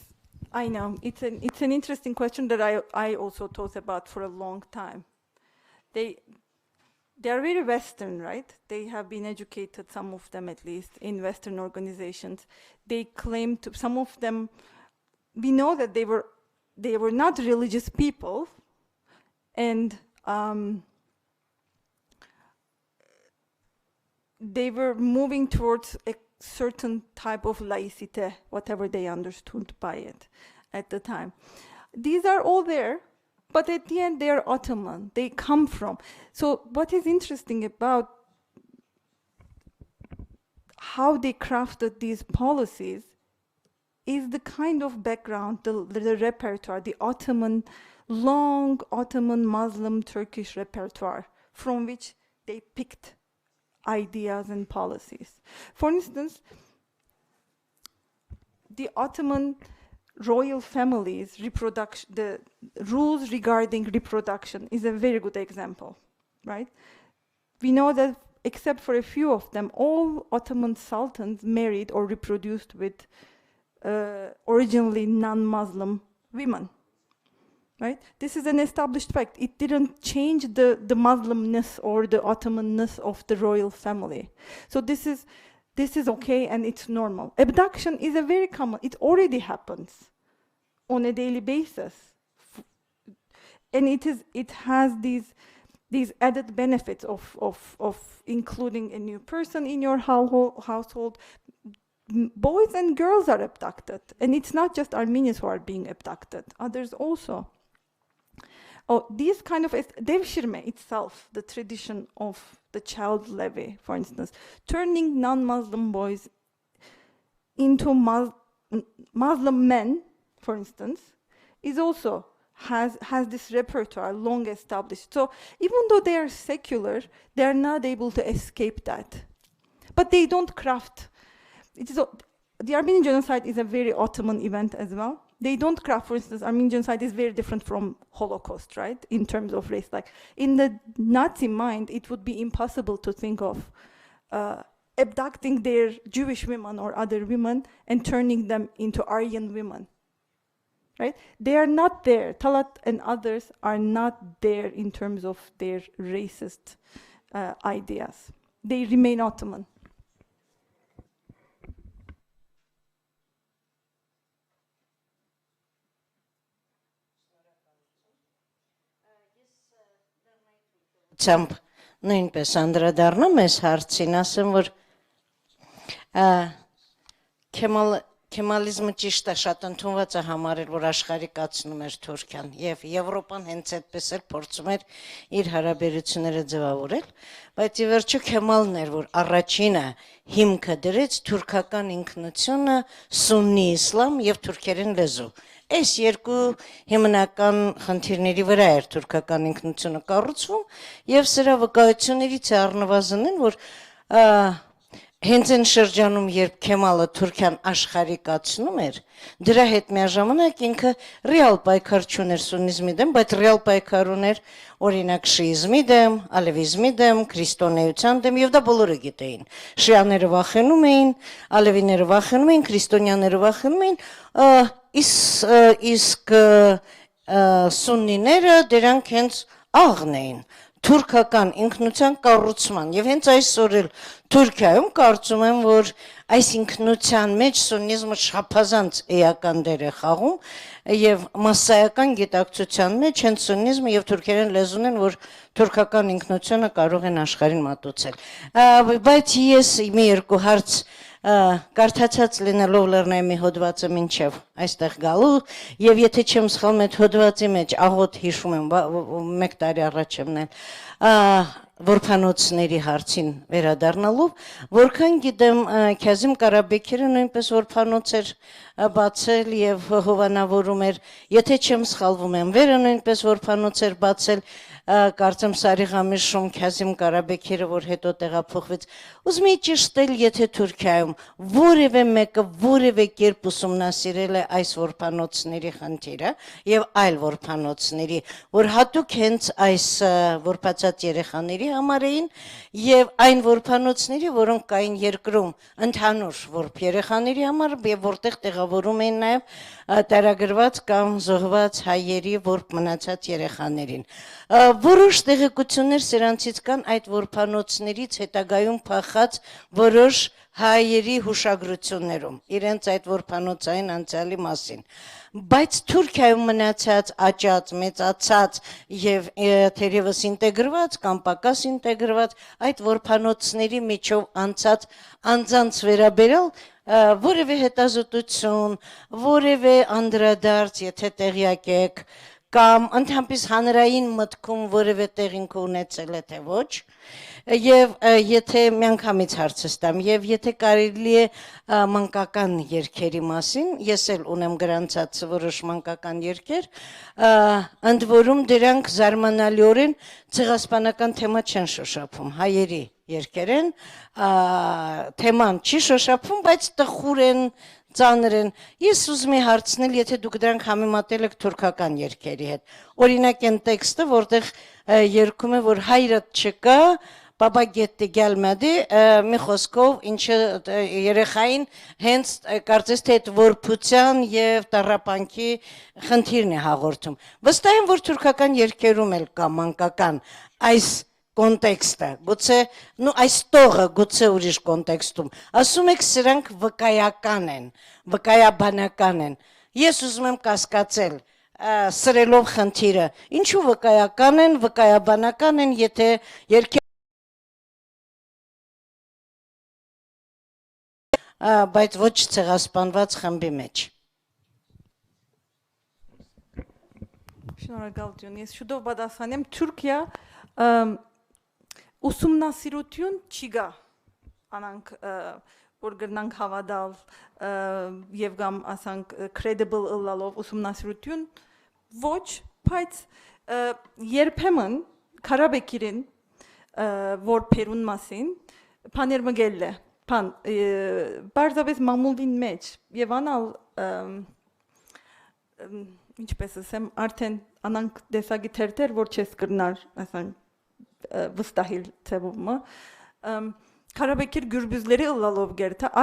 C: I know. It's an interesting question that I also thought about for a long time. They are very Western, right? They have been educated, some of them at least, in Western organizations. They claim to, some of them, we know that they were not religious people, and they were moving towards a certain type of laicite, whatever they understood by it at the time. These are all there, but at the end they are Ottoman. They come from. So what is interesting about how they crafted these policies is the kind of background, the repertoire, the Ottoman, long Ottoman Muslim Turkish repertoire from which they picked ideas and policies. For instance, the Ottoman royal families' reproduction, the rules regarding reproduction is a very good example, right? We know that except for a few of them, all Ottoman sultans married or reproduced with originally non-Muslim women. Right? This is an established fact. It didn't change the Muslimness or the Ottomanness of the royal family. So this is okay and it's normal. Abduction is a very common, it already happens on a daily basis. And it has these added benefits of including a new person in your household. Boys and girls are abducted. And it's not just Armenians who are being abducted, others also. Oh, these kind of devshirme itself, the tradition of the child levy, for instance, turning non-Muslim boys into Muslim men, for instance, is also has this repertoire long established. So even though they are secular, they are not able to escape that. But they don't craft. The Armenian genocide is a very Ottoman event as well. They don't craft, for instance, Armenian genocide is very different from Holocaust, right? In terms of race. Like in the Nazi mind, it would be impossible to think of abducting their Jewish women or other women and turning them into Aryan women, right? They are not there. Talat and others are not there in terms of their racist ideas. They remain Ottoman.
H: Ցամփ նույնպես անդրադառնում ես հարցին, ասեմ որ Քեմալիզմը ճիշտ է շատ ընդունված է համարել, որ աշխարհի կացնում էր Թուրքիան եւ Եվրոպան հենց այդպես էլ փորձում էր իր հարաբերությունները ձևավորել, բայց ի վերջո Քեմալն էր, որ առաջինը հիմքը դրեց թուրքական ինքնությունը, սուննի իսլամ եւ թուրքերեն լեզու։ Այս երկու հիմնական խնդիրների վրա էր թուրքական ինքնությունը կառուցվում եւ սրա վկայություններից է առնվազն են, որ հենց այն շրջանում, երբ Քեմալը Թուրքիան աշխարհիկացնում էր, դրա հետ միաժամանակ ինքը ռեալ պայքար չուներ սուննիզմի դեմ, բայց ռեալ պայքար ուներ օրինակ շիիզմի դեմ, ալևիզմի դեմ, քրիստոնեության դեմ եւ դա բոլորը գիտեին։ Շիաները վախենում էին, ալևիները վախենում էին, քրիստոնյաները վախենում էին, իսկ սուննիները դրանք հենց աղն էին թուրքական ինքնության կառուցման եւ հենց այսօր էլ Թուրքիայում կարծում եմ որ այս ինքնության մեջ սուննիզմը շփազանց էական դեր է խաղում եւ մասսայական գիտակցության մեջ հենց սուննիզմը եւ թուրքերեն լեզուն են որ թուրքական ինքնությունը կարող են աշխարհին մատուցել բայց ես մի երկու հարց Կարդացած լինելով լեռնային մի հոդվածը մինչև այստեղ գալու եւ եթե չեմ սխալվում այդ հոդվածի մեջ աղոտ հիշում եմ 1 տարի առաջ եմ նել որփանոցների հարցին վերադառնալով որքան գիտեմ Քազիմ Կարաբեկյանը նույնպես որփանոց էր բացել եւ հովանավորում էր եթե չեմ սխալվում եմ վերը նույնպես որփանոց էր բացել կարծեմ Սարիղամիշում Քազիմ Կարաբեկյանը որ հետո տեղափոխվեց ուզում եի ճշտել եթե Թուրքիայում որևէ մեկը որևէ կերպ ուսումնասիրել է այս որփանոցների խնդիրը եւ այլ որփանոցների որ հատուկ հենց այս որփացած երեխաների համար էին եւ այն որփանոցների որոնք կային երկրում ընդհանուր որփ երեխաների համար եւ որտեղ տեղավորում էին նաեւ տարագրված կամ զոհված հայերի որփ մնացած երեխաներին Որոշ տեղեկություններ սրանցից կան այդ որփանոցներից հետագայում փախած որոշ հայերի հուշագրություններում իրենց այդ որփանոցային անցյալի մասին բայց Թուրքիայում մնացած աճած մեծացած եւ թերևս ինտեգրված կամ պակաս ինտեգրված այդ որփանոցների միջով անցած անձանց վերաբերել որևէ հետազոտություն որևէ անդրադարձ եթե տեղյակ եք կամ ընդհանրապես հանրային մտքում որևէ տեղինք ունեցել է թե ոչ եւ եթե միանգամից հարցս տամ եւ եթե կարելի է մանկական երգերի մասին ես էլ ունեմ գրանցած որոշ մանկական երգեր ընդ որում դրանք զարմանալիորեն ցեղասպանական թեմա չեն շոշափում հայերի երգեր են թեման չի շոշափում բայց տխուր են ծանր են ես ուզում եմ հարցնել եթե դուք դրանք համեմատել եք թուրքական երգերի հետ օրինակ այն տեքստը որտեղ երգում է որ հայրդ չկա Բաբա գետի գալմադի մի խոսքով ինչը երեխային հենց կարծես թե այդ որփության եւ տառապանքի խնդիրն է հաղորդում վստահ եմ որ թուրքական երկերում էլ կա մանկական այս կոնտեքստը գուցե նու այս տողը գուցե ուրիշ կոնտեքստում ասում եք սրանք վկայաբանական են ես ուզում եմ կասկածել սրելով խնդիրը ինչու վկայաբանական են եթե բայց ոչ ցեղասպանված խմբի մեջ
C: Շնորհակալություն ես շուտով պատասխանեմ Թուրքիա ուսումնասիրություն չի գա անանք որ գրնանք հավատալ եւ կամ ասանք credible ըլլալով ուսումնասիրություն ոչ բայց երբեմն Ղարաբաղին որ Պերուն մասին բաներ մգել է Pan, բարձրապես մամուլին մեջ եւ անալ ինչպես ասեմ արդեն անանք դեսագի թերթեր որ չես կրնար ասան վստահիլ ծավումը Ղարաբաղի գուրբյուզների ըլլալով գերտա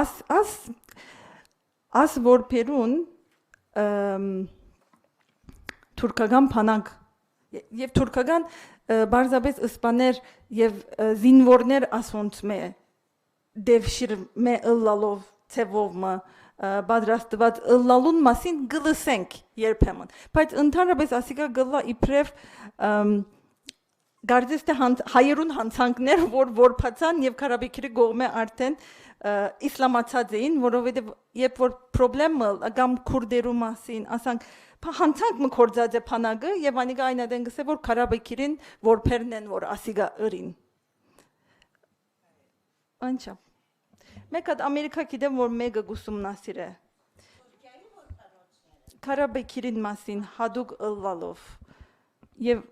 C: as որ Պերուն թուրքական փանակ եւ թուրքական բարձրապես իսպաներ եւ զինվորներ ասոնց մե Devşir me ıllалով ցևովը պատրաստված ըլլալուն մասին գլսենք երբեմն բայց ընդհանրապես ասիկա գլա իբրև գարձես թե հայերուն հանցանքներ որ որփացան եւ Ղարաբաղի գողմե արդեն իսլամացած էին որովհետեւ երբ որ խնդրեմը կամ քուրդերու մասին ասանք հանցանք մը կորձած է փանագը եւ անիկա այնադեն գսե որ Ղարաբաղին որբերն են որ ասիկա ըրին Անչա Մեկ հատ Ամերիկա գիտեմ, որ մեկը գուսումնասիր է։ Ղարաբաղին մասին հadouk ըլլալով եւ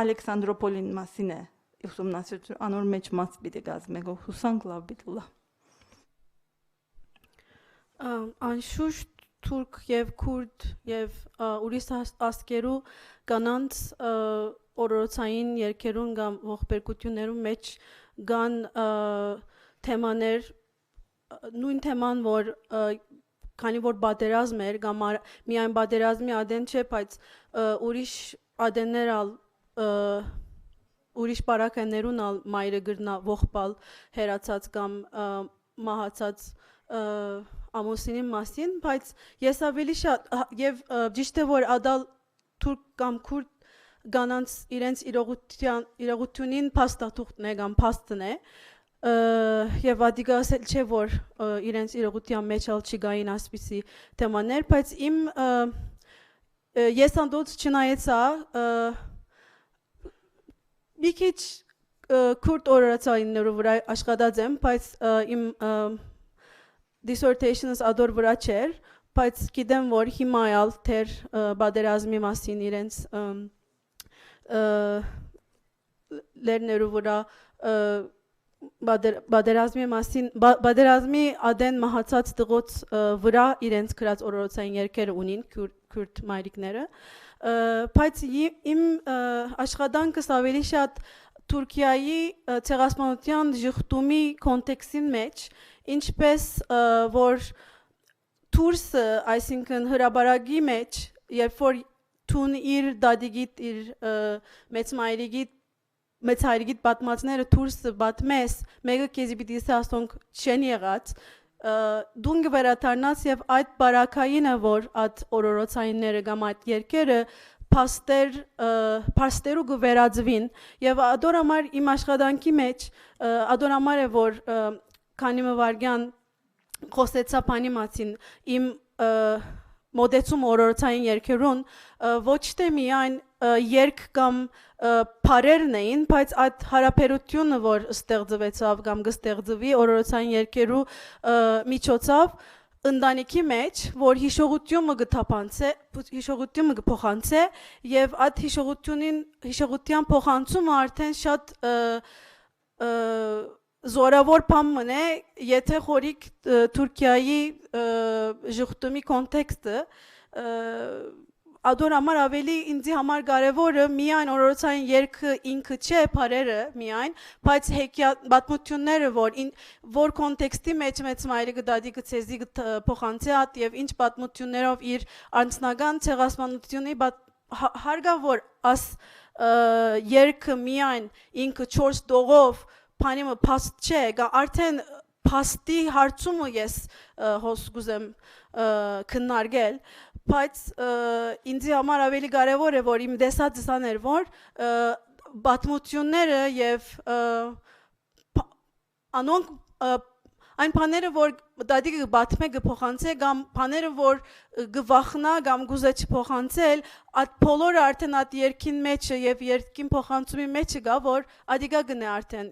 C: Ալեքսանդրոպոլին մասին է ուսումնասիրություն անոր մեջ մաս պիտի գազմեգո հուսանք լավ պիտի լա։
I: Անշուշտ թուրք եւ քուրդ եւ ուրիշ ասկերու կանանց օրորոցային երկերուն կամ ողբերգություններու մեջ կան թեմաներ նույն թեման որ քանի որ բادرազմ էր կամ միայն բادرազմի ադեն չէ բայց ուրիշ ադեններ ալ ուրիշ բարակներուն ալ մայրը գրնա ողբալ հերացած կամ մահացած ամուսինի մասին բայց ես ավելի շատ եւ ճիշտ է որ ադալ թուրք կամ քուրդ կանանց իրենց իրողությունին փաստաթուղթն է կամ փաստն է Եվ ադիգա ասել չէ որ իրենց իրողության մեջ ալ չի գային ասպիսի թեմաներ, բայց իմ ես անդոց չնայեցա մի քիչ քուրդ օրորացայիններով վրա աշխատած եմ, բայց իմ dissertation-ս ադոր վրա չէր, բայց գիտեմ որ հիմա ալ թեր բادرազմի մասին իրենց լերներու վրա բادرազմի մասին բادرազմի ադեն մահացած տղոց վրա իրենց գրած օրորոցային երկերը ունին քուրդ մայրիկները բայց իմ աշխատանքս ավելի շատ Թուրքիայի ցեղասպանության ժխտումի կոնտեքստին մեջ ինչպես որ Թուրսը այսինքն հրաբարագի մեջ երբ որ թուն իր դադիգիտ իր մեծ մայրիկի Մեծ հայրիկիտ պատմածները թուրսը պատմես, մեկը քեզի պիտի ասոնք չեն եղած, դուն գվերաթարնաս եւ այդ բարակայինը, որ այդ օրորոցայինները կամ այդ երկերը փաստերու գվերածվին եւ ադոր համար իմ աշխատանքի մեջ ադոր համար է որ քանի մվարգյան խոսեցա բանի մասին իմ մոդեցում օրորոցային երկերուն ոչ թե միայն երկ կամ բարերն էին, բայց այդ հարաբերությունը, որ ստեղծվեցավ կամ կստեղծվի օրորոցային երկերու միջոցով ընտանիքի մեջ, որ հիշողությունը կփոխանցե եւ այդ հիշողության փոխանցումը արդեն շատ զորավոր բան մնե, եթե խորիկ Թուրքիայի ժխտումի կոնտեքստը ադոր համար ավելի ինձ համար կարևորը միայն օրորոցային երգը ինքը չէ, բարերը միայն, բայց պատմությունները, որ կոնտեքստի մեջ մեծ մայրը գդադի գցեզի փոխանցած եւ ինչ պատմություններով իր անձնական ցեղասպանությունի հարգավոր աս երգը միայն ինքը 4 դողով բանիմը փաստ չէ, գա արդեն փաստի հարցումը ես հոս գուզեմ քննարկել, բայց ինձ համար ավելի կարևոր է որ իմ դեսածս աներ որ պատմությունները եւ անոնք այն բաները որ դադի կբատմե կփոխանցե կամ բաները որ գվախնա կամ գուզե չփոխանցել այդ բոլորը արդեն այդ երկին մեջը եւ երկին փոխանցումի մեջը գա որ ադիգա գնե արդեն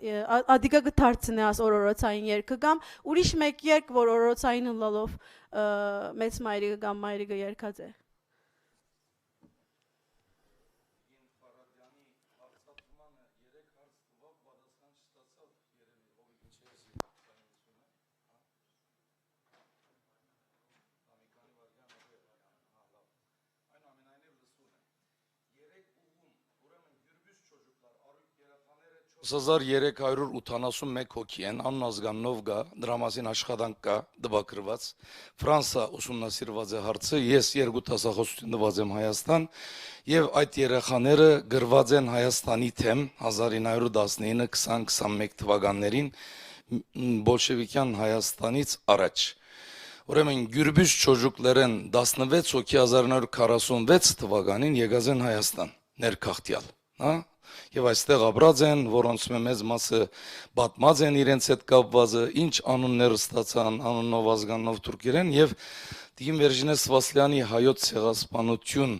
I: ադիգա գդարձնե աս օրորոցային երկը կամ ուրիշ մեկ երկ որ օրորոցային հլալով մեծ մայրիկը կամ մայրիկը երկած է
J: Սազար 381 հոգի են, աննազգաննով գա, դրա մասին աշխատանք կա, դպակրված, Ֆրանսա ուսումնասիրված է հարցը, ես 2 դասախոսություն տված եմ Հայաստան, եւ այդ երեխաները գրված են Հայաստանի թեմ 1919-20-21 թվականներին բոլշևիկյան Հայաստանից առաջ։ Ուրեմն Գյուրբյուս չոջուկներեն 16 հոգի 1946 թվականին եկած են Հայաստան, ներքաղթյալ, հա? Եվ այստեղ ապրած են, որոնց մեծ մասը պատմած են իրենց հետ կապվածը, ինչ անուններ ստացան, անունով ազգանով թուրքերեն եւ Տիգին Վերժինե Սվասլյանի հայոց ցեղասպանություն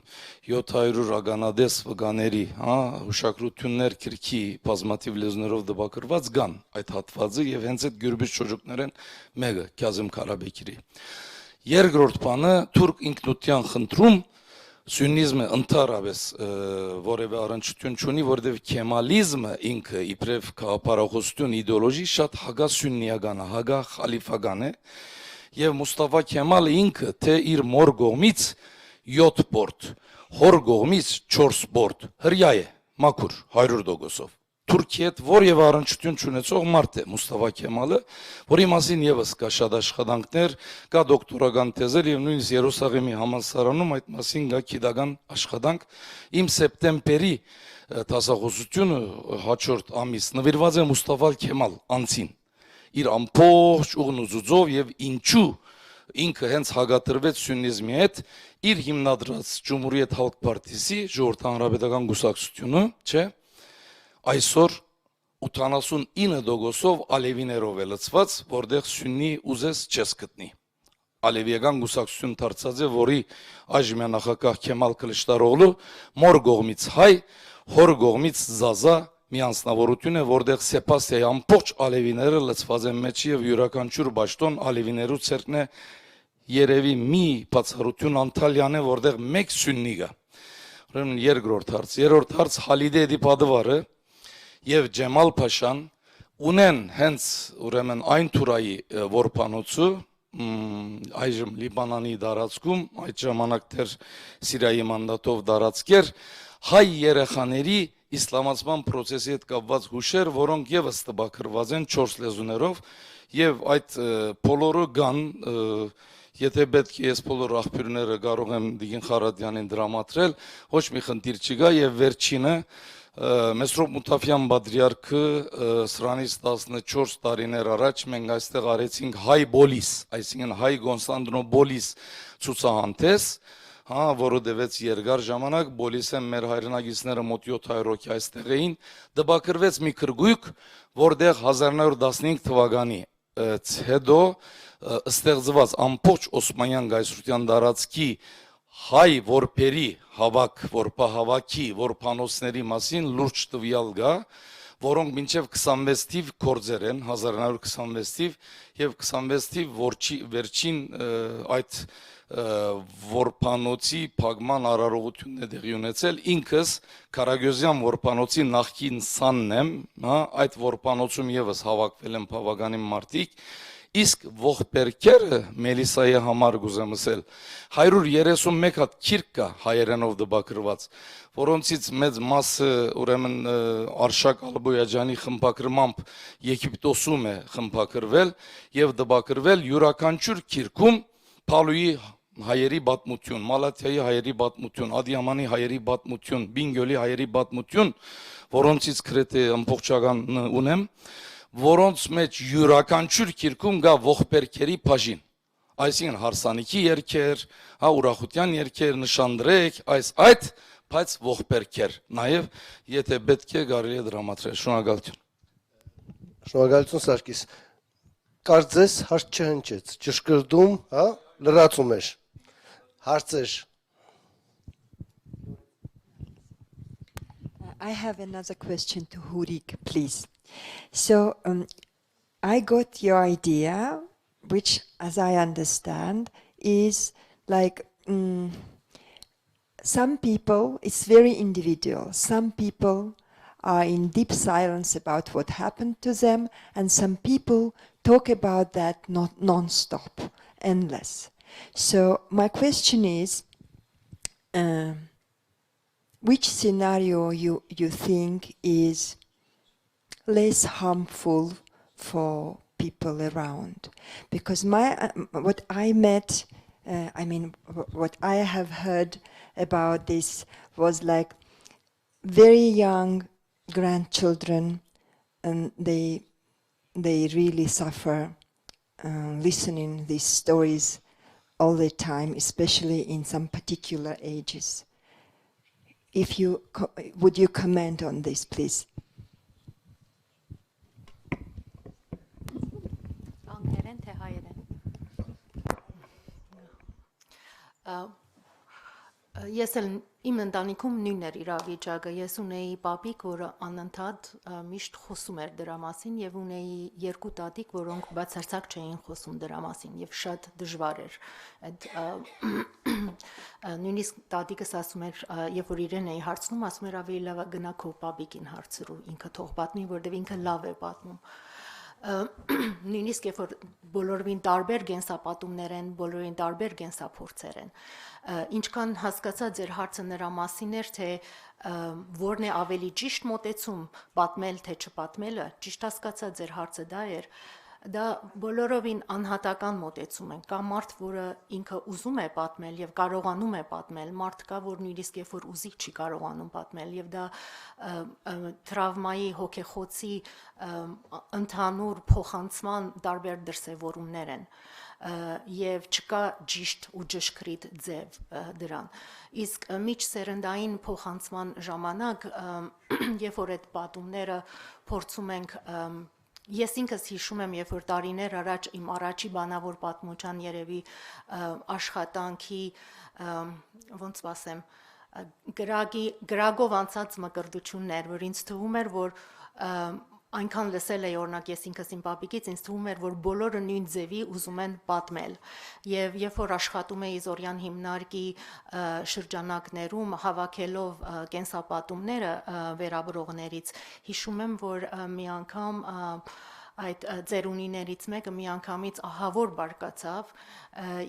J: 700 ագանադես վկաների, հա, հուշագրություններ քրքի բազմաթիվ լեզուներով դպակրված կան այդ հատվածը եւ հենց այդ Գյուրբյուս ճոճուկներեն մեկը Քազիմ Ղարաբեկիրի։ Երկրորդ բանը թուրք ինքնության խնդրում Սյունիզմը ընդհանրապես որևէ առնչություն չունի, որովհետև քեմալիզմը ինքը իբրև քաղաքապարախոսություն իդեոլոգի շատ հագասյուննիական է, հագախալիֆական է, եւ Մուստաֆա Քեմալը ինքը թե իր մոր կողմից 7 բորդ, հոր կողմից 4 բորդ հրյա է, մաքուր 100%-ով։ Թուրքիա հետ որևէ առնչություն չունեցող մարդ է Մուստաֆա Քեմալը, որի մասին եւս կա շատ աշխատանքներ, կա դոկտորական թեզեր եւ նույնիսկ Երուսաղեմի համալսարանում այդ մասին կա գիտական աշխատանք։ Իմ սեպտեմբերի դասախոսությունը հաջորդ ամիս նվիրված է Մուստաֆա Քեմալ անձին։ Իր ամբողջ ուղնուծությամբ եւ ինչու ինքը հենց հագատրվեց սյունիզմի հետ իր հիմնադրած Ջումհուրիետ Խալք Պարտիզի ժողովրդական հանրապետական կուսակցությունը, չէ՞։ Այսօր 89%-ով ալևիներով է լցված, որտեղ սյուննի ուզես չես գտնի։ Ալևիական կուսակցություն դարձած է, որի այժմյա նախագահ Քեմալ Քլիշտարօղլու մոր կողմից հայ, հոր կողմից զազա մի անձնավորություն է, որտեղ Սեպասիայի ամբողջ ալևիները լցված են մեջ եւ յուրաքանչյուր բաշտոն ալևիներու ցերկն է երևի մի բացառություն Անտալյան է, որտեղ մեկ սյուննի կա։ Ուրեմն երկրորդ հարց, երրորդ հարց Խալիդե Դիպադվարը եւ Ջեմալ Փաշան ունեն հենց ուրեմն այն թուրայի որփանոցը այժմ Լիբանանի դարածքում այդ ժամանակ դեռ Սիրիայի մանդատով դարածքեր հայ երեխաների իսլամացման process-ի հետ կապված հուշեր, որոնք եւս տպագրված են 4 լեզուներով եւ այդ բոլորը կան Եթե պետք է ես բոլոր աղբյուրները կարող եմ Տիգին Խարատյանին դրամատրել, ոչ մի խնդիր չկա եւ վերջինը Մեսրոպ Մութաֆյան Բադրիարքը սրանից 14 տարիներ առաջ մենք այստեղ արեցինք հայ բոլիս, այսինքն հայ Կոնստանդնոպոլիս ցուցահանդես, հա, որը դեվեց երկար ժամանակ, բոլիսը մեր հայրենակիցները մոտ 700 հոգի այստեղ էին, դպակրվեց մի քրգույկ, որտեղ 1915 թվականի հետո ստեղծված ամբողջ Օսմանյան գայսրության դարածքի հայ որբերի հավաք, որբահավաքի, որբանոցների մասին լուրջ տվյալ կա, որոնք մինչև 26 թիվ կորձեր են, 1926 թիվ եւ 26 թիվ վերջին այդ որբանոցի փակման արարողությունն է տեղի ունեցել, ինքս Կարագյոզյան որբանոցի նախկին սանն եմ, հա, այդ որբանոցում եւս հավաքվել են բավականին մարդիկ, Իսկ ողբերգերը Մելիսայի համար գուզեմ ասել 131 հատ քիրք կա հայերենով դպակրված, որոնցից մեծ մասը ուրեմն Արշակ Ալբոյաջյանի խմբակրմամբ Եգիպտոսում է խմբակրվել եւ դպակրվել յուրաքանչյուր քիրքում Փալուի հայերի պատմություն, Մալաթիայի հայերի պատմություն, Ադիամանի հայերի պատմություն, Բինգյոլի հայերի պատմություն, որոնցից գրեթե ամբողջական ունեմ, որոնց մեջ յուրաքանչյուր քիրքում գա ողբերգերի բաժին, այսինքն հարսանիքի երգեր, ուրախության երգեր, նշանդրեք, այդ բայց ողբերգեր, նաև եթե պետք է կարելի է դրամատրել, շնորհակալություն։
A: Շնորհակալություն Սարգիս։ Կարծես հարց չհնչեց, ճշգրտում, լրացում էր։ Հարցեր։
F: I have another question to Hurik, please. So I got your idea, which, as I understand, is like some people, it's very individual. Some people are in deep silence about what happened to them, and some people talk about that not non-stop, endless. So my question is, which scenario you think is less harmful for people around? Because what I have heard about this was like very young grandchildren, and they really suffer listening these stories all the time, especially in some particular ages. Would you comment on this, please?
B: Ես էլ իմ ընտանիքում նույնն էր իրավիճակը, ես ունեի պապիկ, որը անընդհատ միշտ խոսում էր դրա մասին եւ ունեի երկու տատիկ, որոնք բացարձակ չէին խոսում դրա մասին եւ շատ դժվար էր այդ նույնիսկ տատիկս ասում էր, երբ որ իրեն էի հարցնում, ասում էր ավելի լավ է գնա քո պապիկին հարցրու, ինքը թող պատմի, որովհետեւ ինքը լավ է պատմում։ Նույնիսկ երբ որ բոլորովին տարբեր կենսապատումներ են, բոլորովին տարբեր կենսափորձեր են, ինչքան հասկացա ձեր հարցը նրա մասին էր, թե որն է ավելի ճիշտ մոտեցում, պատմել թե չպատմելը, ճիշտ հասկացա ձեր հարցը դա էր, դա բոլորովին անհատական մոտեցում են, կա մարդ, որը ինքը ուզում է պատմել եւ կարողանում է պատմել, մարդ կա, որ նույնիսկ երբ որ ուզի չի կարողանում պատմել եւ դա տրավմայի, հոգեխոցի ընդհանուր փոխանցման տարբեր դրսևորումներ են եւ չկա ճիշտ ու ճշգրիտ ձև դրան։ Իսկ միջսերնդային փոխանցման ժամանակ, երբ որ այդ պատումները փորձում ենք Ես ինքս հիշում եմ, երբ որ տարիներ առաջ իմ առաջի բանավոր պատմության երևի աշխատանքի, ոնց ասեմ, գրագով անցած մկրտություններ, որ ինձ թվում էր, որ այնքան լսել էի, օրինակ ես ինքս իմ պապիկից, ինձ թվում էր, որ բոլորը նույն ձևի ուզում են պատմել։ Եվ երբ որ աշխատում էի Զորյան հիմնարկի շրջանակներում, հավաքելով կենսապատումները վերաբրողներից, հիշում եմ, որ մի անգամ այդ ծերունիներից մեկը միանգամից ահավոր բարկացավ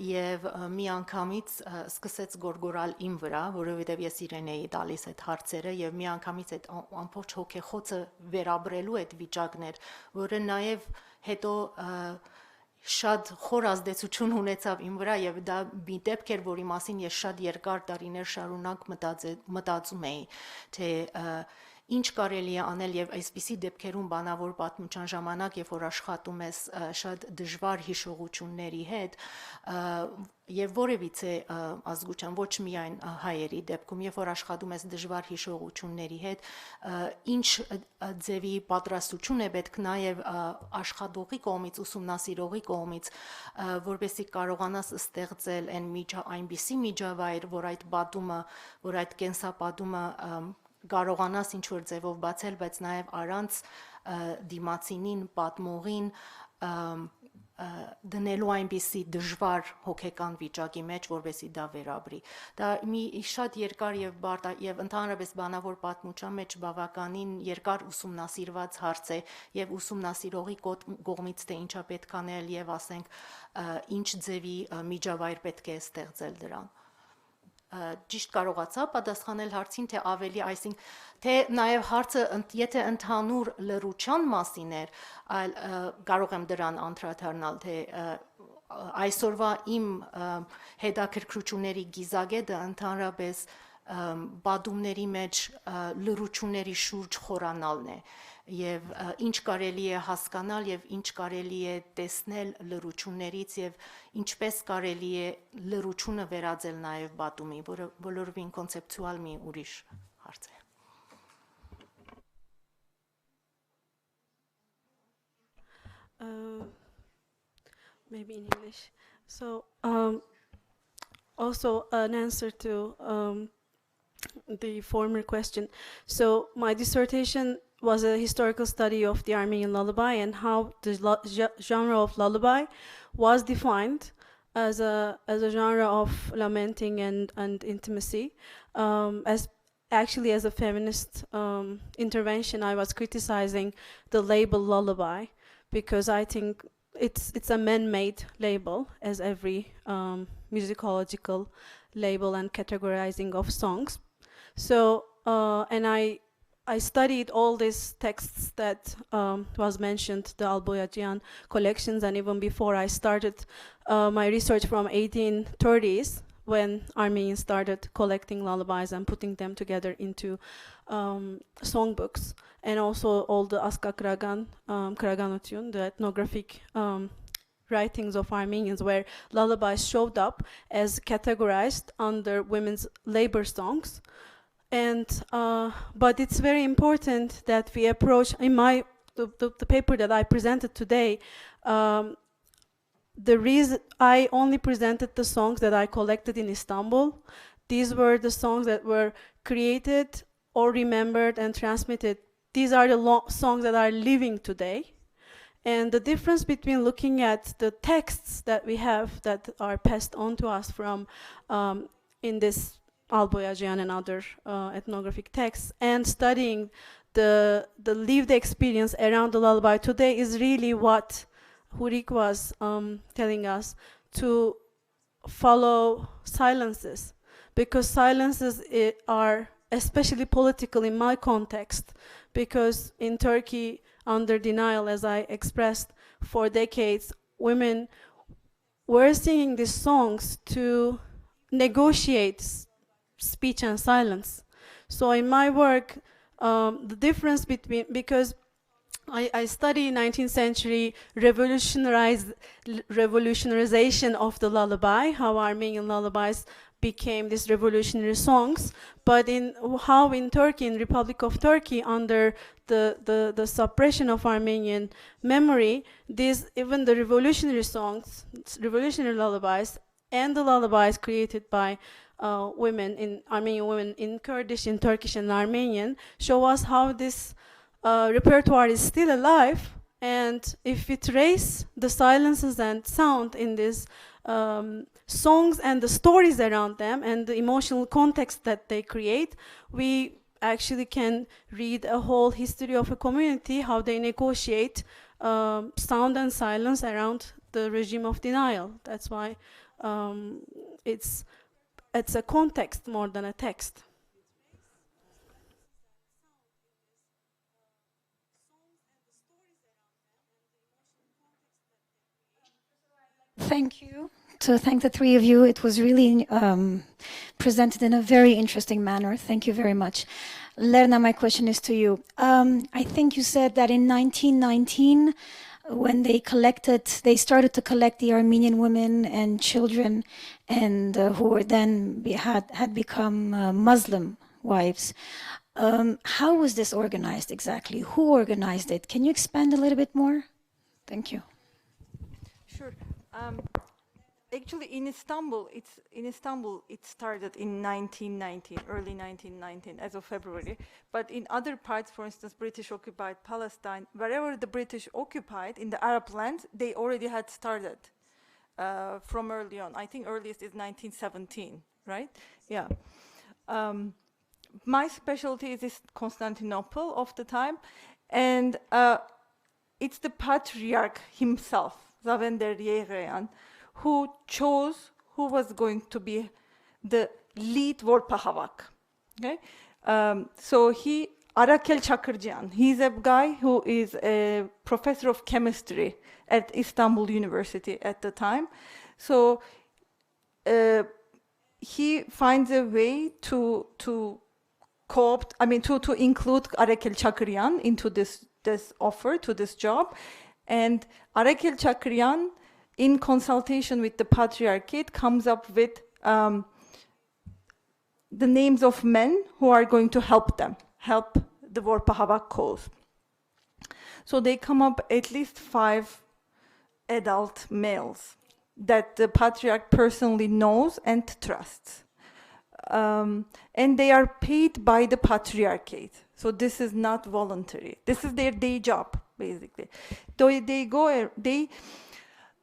B: եւ միանգամից սկսեց գորգորալ իմ վրա, որովհետեւ ես իրեն էի տալիս այդ հարցերը եւ միանգամից այդ ամբողջ հոգեխոցը վերաբրելու այդ վիճակներ, որը նաեւ հետո շատ խոր ազդեցություն ունեցավ իմ վրա եւ դա մի դեպք էր, որի մասին ես շատ երկար տարիներ շարունակ մտածում էի, թե ինչ կարելի է անել եւ այսպիսի դեպքերում բանավոր պատմության ժամանակ, երբ որ աշխատում ես շատ դժվար հիշողությունների հետ եւ որևիցե ազգության, ոչ միայն հայերի դեպքում, երբ որ աշխատում ես դժվար հիշողությունների հետ, ինչ ձևի պատրաստություն է պետք նաեւ աշխատողի կողմից, ուսումնասիրողի կողմից, որպեսզի կարողանաս ստեղծել այնպիսի միջավայր, որ այդ պատումը, որ այդ կենսապատումը կարողանաս ինչ-որ ձևով բացել, բայց նաև առանց դիմացինին, պատմողին դնելու այնպիսի դժվար հոգեկան վիճակի մեջ, որովհետեւ դա վերաբրի։ Դա մի շատ երկար եւ բարդ եւ ընդհանրապես բանավոր պատմության մեջ բավականին երկար ուսումնասիրված հարց է եւ ուսումնասիրողի կողմից թե ինչա պետք անել եւ ասենք ինչ ձևի միջավայր պետք է ստեղծել դրան։ Ճիշտ կարողացա պատասխանել հարցին, թե ավելի, այսինքն, թե նաև հարցը, եթե ընդհանուր լռության մասին էր, այլ կարող եմ դրան անդրադառնալ, թե այսօրվա իմ հետաքրքրությունների գիզագետը ընդհանրապես բադումների մեջ լռությունների շուրջ խորանալն է եւ ինչ կարելի է հասկանալ եւ ինչ կարելի է տեսնել լռություններից եւ ինչպես կարելի է լռությունը վերածել նաեւ բադումի, որը բոլորովին կոնցեպտուալ մի ուրիշ հարց է։
I: Maybe in English. So also an answer to the former question. So my dissertation was a historical study of the Armenian lullaby and how the genre of lullaby was defined as a genre of lamenting and intimacy. As a feminist intervention, I was criticizing the label lullaby because I think it's a man-made label, as every musicological label and categorizing of songs. So and I studied all these texts that was mentioned, the Alboyajian collections, and even before I started my research from 1830s, when Armenians started collecting lullabies and putting them together into songbooks, and also all the Aska Kragan, Kraganotun, the ethnographic writings of Armenians, where lullabies showed up as categorized under women's labor songs. And but it's very important that we approach, in the paper that I presented today, the reason I only presented the songs that I collected in Istanbul. These were the songs that were created or remembered and transmitted. These are the songs that are living today. And the difference between looking at the texts that we have that are passed on to us from in this Alboyajian and other ethnographic texts, and studying the lived experience around the lullaby today is really what Hurik was telling us, to follow silences, because silences are especially political in my context, because in Turkey, under denial, as I expressed, for decades, women were singing these songs to negotiate speech and silence. So in my work, the difference between, because I study 19th century revolutionarization of the lullaby, how Armenian lullabies became these revolutionary songs, but how in Turkey, in Republic of Turkey, under the suppression of Armenian memory, even the revolutionary songs, revolutionary lullabies, and the lullabies created by women, Armenian women in Kurdish, in Turkish, and Armenian, show us how this repertoire is still alive. And if we trace the silences and sound in these songs and the stories around them and the emotional context that they create, we actually can read a whole history of a community, how they negotiate sound and silence around the regime of denial. That's why it's a context more than a text.
K: Thank you. To thank the three of you. It was really presented in a very interesting manner. Thank you very much. Lerna, my question is to you. I think you said that in 1919, when they started to collect the Armenian women and children, and who were then had become Muslim wives. How was this organized exactly? Who organized it? Can you expand a little bit more? Thank you.
C: Sure. Actually, in Istanbul, it started in 1919, early 1919, as of February. But in other parts, for instance, British-occupied Palestine, wherever the British occupied in the Arab lands, they already had started from early on. I think earliest is 1917, right? Yeah. My specialty is Constantinople of the time, and it's the patriarch himself, Zavender Yeğreyan, who chose who was going to be the lead Vorpahavak. Okay, so Arakel Çakırcan, he's a guy who is a professor of chemistry at Istanbul University at the time. So he finds a way to include Arakel Çakırcan into this offer, to this job, and Arakel Çakırcan, in consultation with the patriarchate, comes up with the names of men who are going to help the Vorpahavak cause. So they come up at least 5 adult males that the patriarch personally knows and trusts. And they are paid by the patriarchate. So this is not voluntary. This is their day job, basically.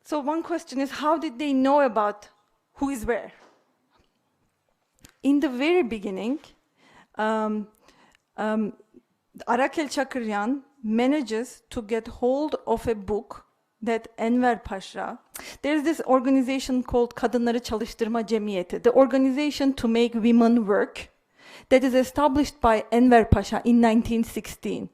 C: So one question is, how did they know about who is where? In the very beginning, Arakel Çakırcan manages to get hold of a book that Enver Pasha, there's this organization called Kadınları Çalıştırma Cemiyeti, the organization to make women work, that is established by Enver Pasha in 1916.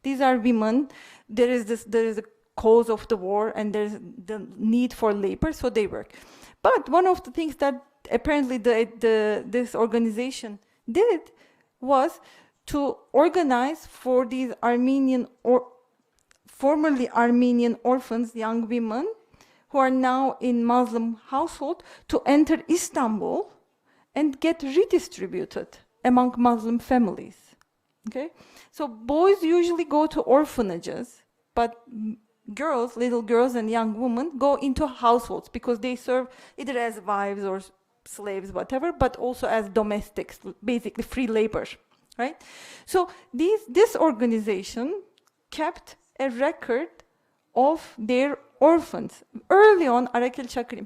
C: These are women, there is a cause of the war and there's the need for labor, so they work. But one of the things that apparently this organization did was to organize for these formerly Armenian orphans, young women, who are now in Muslim household, to enter Istanbul and get redistributed among Muslim families. Okay, so boys usually go to orphanages, but girls, little girls and young women, go into households because they serve either as wives or slaves, whatever, but also as domestics, basically free labor, right? So this organization kept a record of their orphans. Early on, Arakel Çakırcan,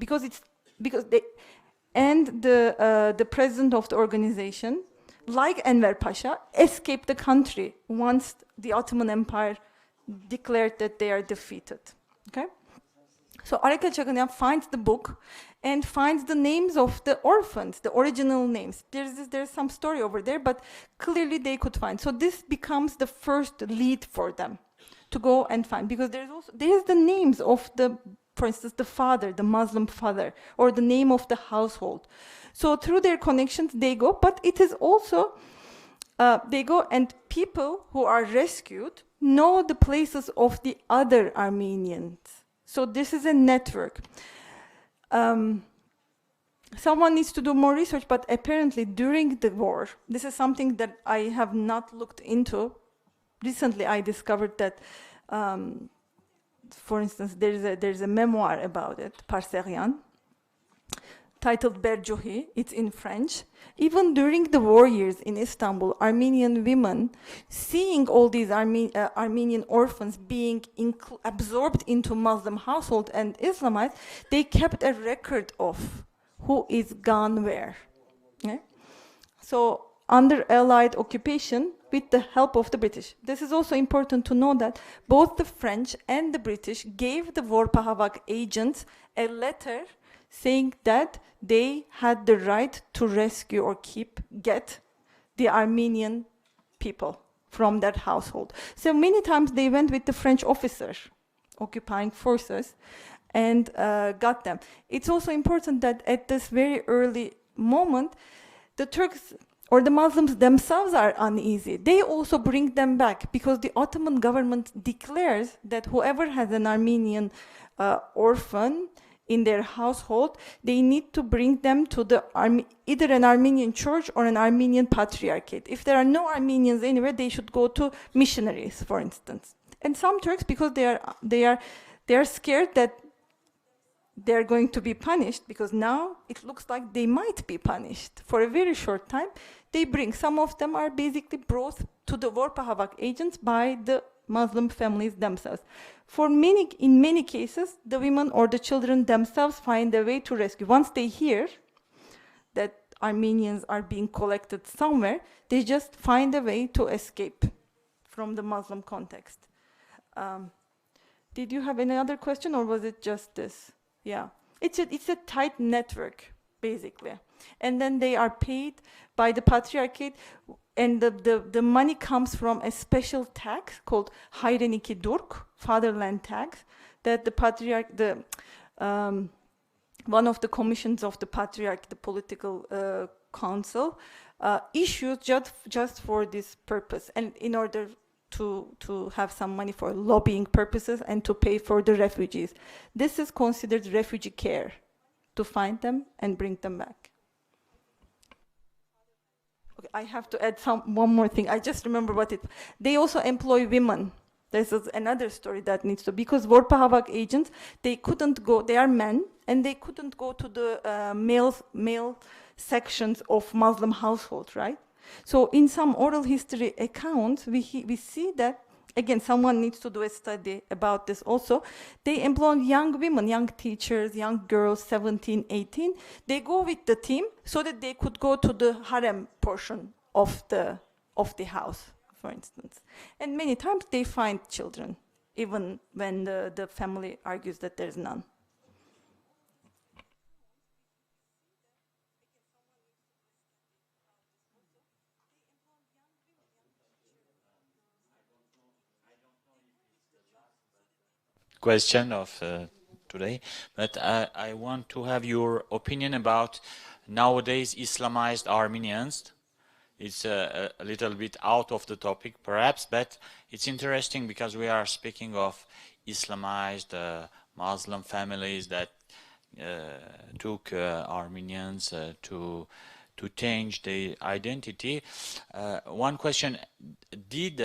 C: the president of the organization, like Enver Pasha, escaped the country once the Ottoman Empire declared that they are defeated. Okay, so Arakel Çakırcan finds the book and finds the names of the orphans, the original names. There's some story over there, but clearly they could find. So this becomes the first lead for them to go and find, because there's the names of for instance, the father, the Muslim father, or the name of the household. So through their connections, they go, but it is also, they go and people who are rescued know the places of the other Armenians. So this is a network. Someone needs to do more research, but apparently during the war, this is something that I have not looked into. Recently, I discovered that, for instance, there's a memoir about it, Parserian, titled Berjohi. It's in French. Even during the war years in Istanbul, Armenian women, seeing all these Armenian orphans being absorbed into Muslim household and Islamites, they kept a record of who is gone where. Okay? So under Allied occupation, with the help of the British. This is also important to know that both the French and the British gave the Vorpahavak agents a letter saying that they had the right to rescue or get the Armenian people from that household. So many times they went with the French officers, occupying forces, and got them. It's also important that at this very early moment, the Turks or the Muslims themselves are uneasy. They also bring them back because the Ottoman government declares that whoever has an Armenian orphan in their household, they need to bring them to either an Armenian church or an Armenian patriarchate. If there are no Armenians anywhere, they should go to missionaries, for instance. And some Turks, because they are scared that they're going to be punished, because now it looks like they might be punished for a very short time. Some of them are basically brought to the Vorpahavak agents by the Muslim families themselves. In many cases, the women or the children themselves find a way to rescue. Once they hear that Armenians are being collected somewhere, they just find a way to escape from the Muslim context. Did you have any other question, or was it just this? Yeah, it's a tight network, basically. And then they are paid by the patriarchate, and the money comes from a special tax called Hayreniki Durk, fatherland tax, that the patriarch, one of the commissions of the patriarch, the political council, issues just for this purpose, and in order to have some money for lobbying purposes and to pay for the refugees. This is considered refugee care, to find them and bring them back. Okay, I have to add one more thing. I just remember they also employ women. This is another story that needs to, because Vorpahavak agents, they couldn't go, they are men, and they couldn't go to the male sections of Muslim households, right? So in some oral history accounts, we see that, again, someone needs to do a study about this also. They employ young women, young teachers, young girls, 17, 18. They go with the team so that they could go to the harem portion of the house, for instance. And many times they find children, even when the family argues that there's none.
G: Question of today, but I want to have your opinion about nowadays Islamized Armenians. It's a little bit out of the topic perhaps, but it's interesting because we are speaking of Islamized Muslim families that took Armenians to change their identity. One question, did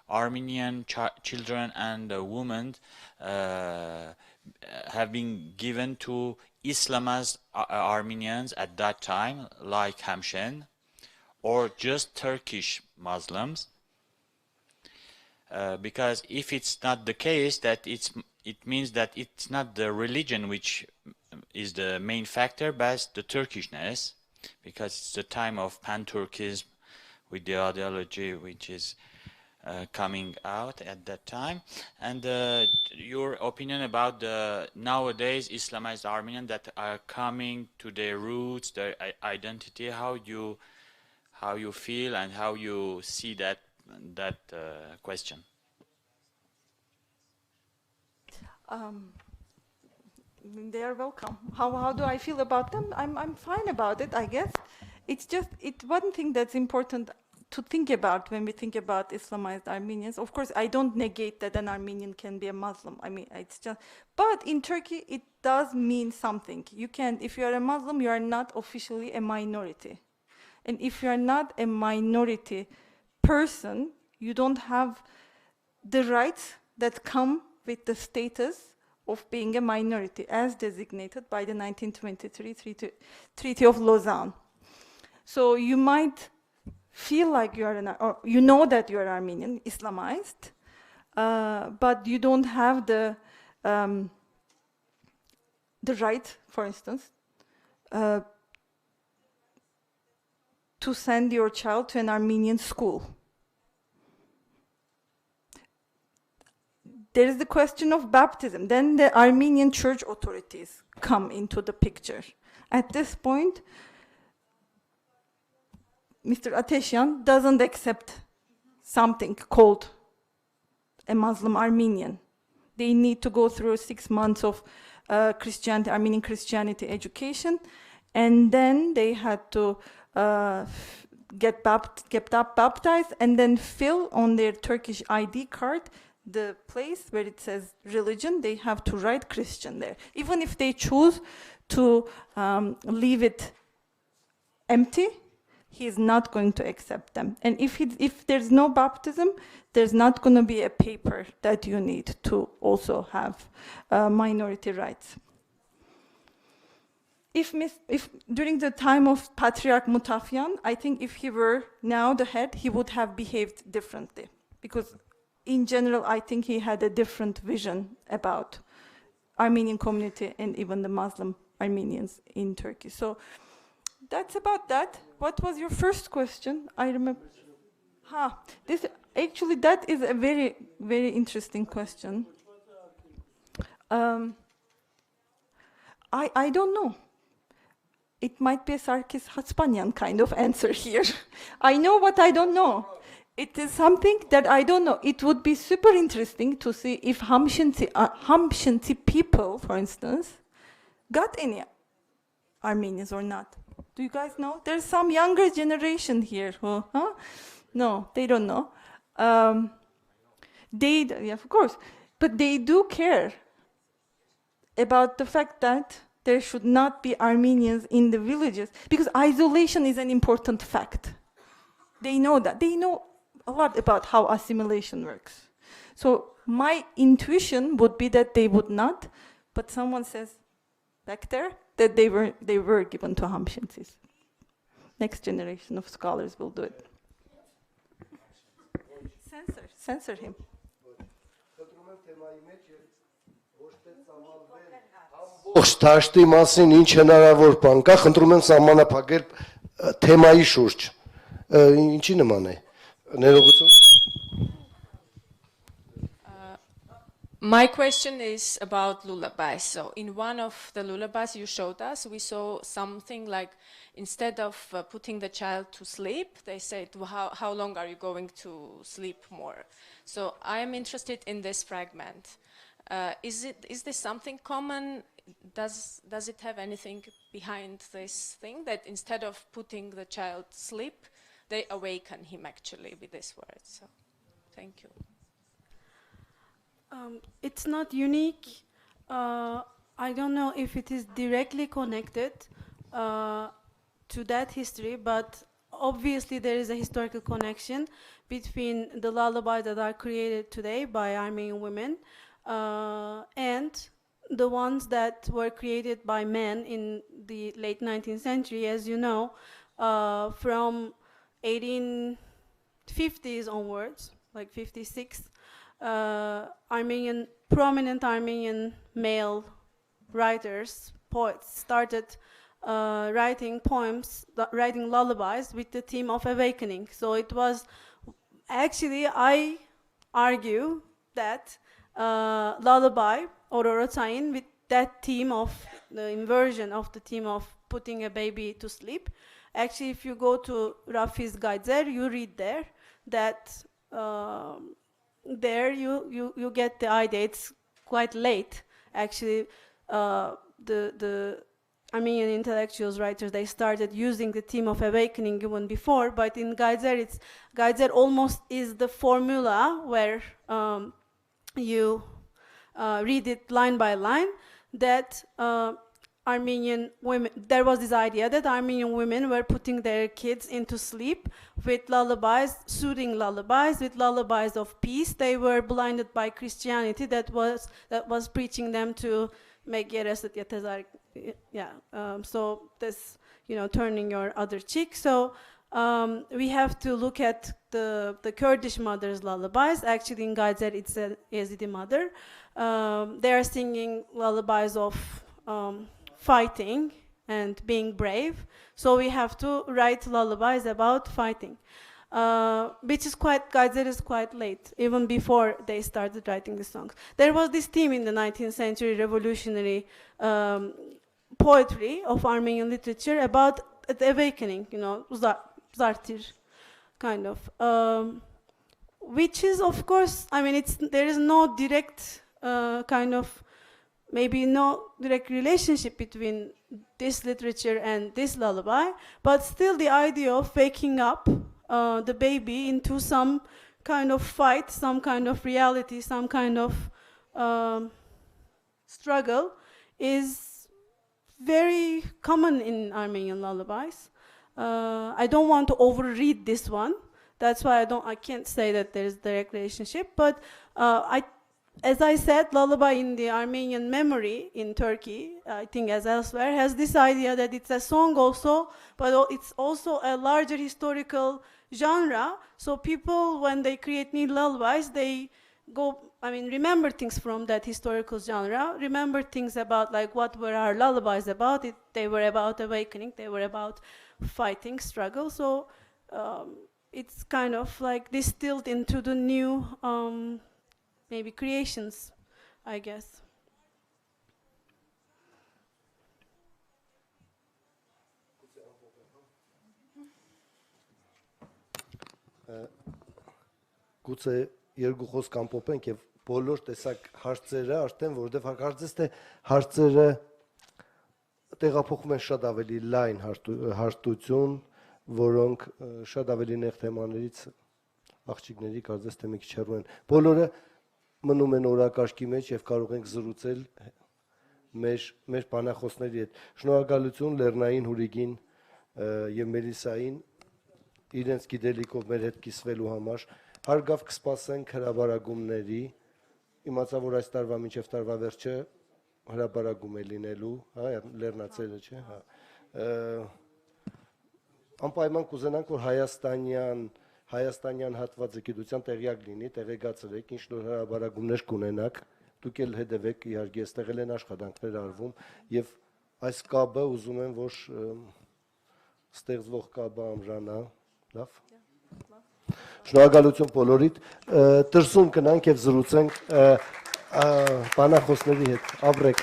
G: Armenian children and women have been given to Islamized Armenians at that time, like Hamshen, or just Turkish Muslims? Because if it's not the case, that it means that it's not the religion which is the main factor, but the Turkishness, because it's the time of Pan-Turkism with the ideology which is coming out at that time. And your opinion about the nowadays Islamized Armenians that are coming to their roots, their identity, how you feel and how you see that question.
C: They are welcome. How do I feel about them? I'm fine about it, I guess. It's just one thing that's important to think about when we think about Islamized Armenians. Of course, I don't negate that an Armenian can be a Muslim. I mean, it's just, but in Turkey, it does mean something. If you are a Muslim, you are not officially a minority. And if you are not a minority person, you don't have the rights that come with the status of being a minority, as designated by the 1923 Treaty of Lausanne. So you might feel like you are or you know that you are Armenian, Islamized, but you don't have the right, for instance, to send your child to an Armenian school. There is the question of baptism. Then the Armenian church authorities come into the picture. At this point, Mr. Ateşyan doesn't accept something called a Muslim Armenian. They need to go through 6 months of Armenian Christianity education, and then they had to get baptized and then fill on their Turkish ID card the place where it says religion. They have to write Christian there. Even if they choose to leave it empty, he is not going to accept them. And if there's no baptism, there's not going to be a paper that you need to also have minority rights. if during the time of Patriarch Mutafyan, I think if he were now the head, he would have behaved differently. Because in general, I think he had a different vision about Armenian community and even the Muslim Armenians in Turkey. So that's about that. What was your first question? I remember. Actually, that is a very, very interesting question. I don't know. It might be a Sarkis Hatspanyan kind of answer here. I know what I don't know. It is something that I don't know. It would be super interesting to see if Hamshinti people, for instance, got any Armenians or not. Do you guys know? There's some younger generation here who, no, they don't know. Yeah, of course, but they do care about the fact that there should not be Armenians in the villages, because isolation is an important fact. They know that. They know a lot about how assimilation works. So my intuition would be that they would not, but someone says back there that they were given to Hamshintis. Next generation of scholars will do it. Censor him.
A: Ողջ դաշտի մասին ինչ հնարավոր բան կա, խնդրում եմ սահմանափակել թեմայի շուրջ։ Ինչի նման է։ Ներողություն։
L: My question is about lullabies. So in one of the lullabies you showed us, we saw something like instead of putting the child to sleep, they said, how long are you going to sleep more? So I am interested in this fragment. Is this something common? Does it have anything behind this thing that instead of putting the child to sleep, they awaken him actually with this word? So thank you.
I: It's not unique. I don't know if it is directly connected to that history, but obviously there is a historical connection between the lullabies that are created today by Armenian women and the ones that were created by men in the late 19th century. As you know, from 1850s onwards, like 56, prominent Armenian male writers, poets started writing poems, writing lullabies with the theme of awakening. So it was actually, I argue that lullaby or orotain with that theme of the inversion of the theme of putting a baby to sleep. Actually, if you go to Rafi's Gaizer, you read there that there you get the idea. It's quite late, actually. The Armenian intellectuals, writers, they started using the theme of awakening even before, but in Gaizer, Gaizer almost is the formula where you read it line by line, that Armenian women, there was this idea that Armenian women were putting their kids into sleep with lullabies, soothing lullabies, with lullabies of peace. They were blinded by Christianity that was preaching them to make so this, turning your other cheek. So we have to look at the Kurdish mother's lullabies. Actually, in Gaizer, it's a Yazidi mother. They are singing lullabies of fighting and being brave. So we have to write lullabies about fighting, which is Gaizer is quite late, even before they started writing the songs. There was this theme in the 19th century revolutionary poetry of Armenian literature about the awakening, Zartir, kind of, which is, of course, there is no direct maybe no direct relationship between this literature and this lullaby, but still the idea of waking up the baby into some kind of fight, some kind of reality, some kind of struggle is very common in Armenian lullabies. I don't want to overread this one. That's why I can't say that there's direct relationship, but as I said, lullaby in the Armenian memory in Turkey, I think as elsewhere, has this idea that it's a song also, but it's also a larger historical genre. So people, when they create new lullabies, they remember things from that historical genre, remember things about like what were our lullabies about. They were about awakening, they were about fighting, struggle. So it's kind of like distilled into the new maybe creations, I guess.
A: Գուցե երկու խոսք ամփոփենք եւ բոլոր տեսակ հարցերը արդեն, որովհետեւ կարծես թե հարցերը տեղափոխում են շատ ավելի լայն հարթություն, որոնք շատ ավելի նեղ թեմաներից աղջիկների կարծես թե մի քիչ հեռու են։ Բոլորը մնում են օրակարգի մեջ եւ կարող ենք զրուցել մեր բանախոսների հետ։ Շնորհակալություն Լեռնային Հուրիգին եւ Մելիսային իրենց գիտելիքով մեր հետ կիսվելու համար։ Հարգավ կսպասենք հրաբարագումների, իմացա, որ այս տարվա մինչև տարվա վերջը հրաբարագում է լինելու, լեռնացելը չէ, անպայման կուզենանք, որ հայաստանյան հատվածը գիտության տեղյակ լինի, տեղեկացրեք, ինչ նոր հրաբարագումներ կունենաք, դուք էլ հետևեք, իհարկե, այստեղ են աշխատանքներ արվում, եւ այս կաբը ուզում եմ, որ ստեղծվող կաբը ամրանա, լավ։ Շնորհակալություն բոլորիդ, դրսում կնանք եւ զրուցենք բանախոսների հետ, ապրեք։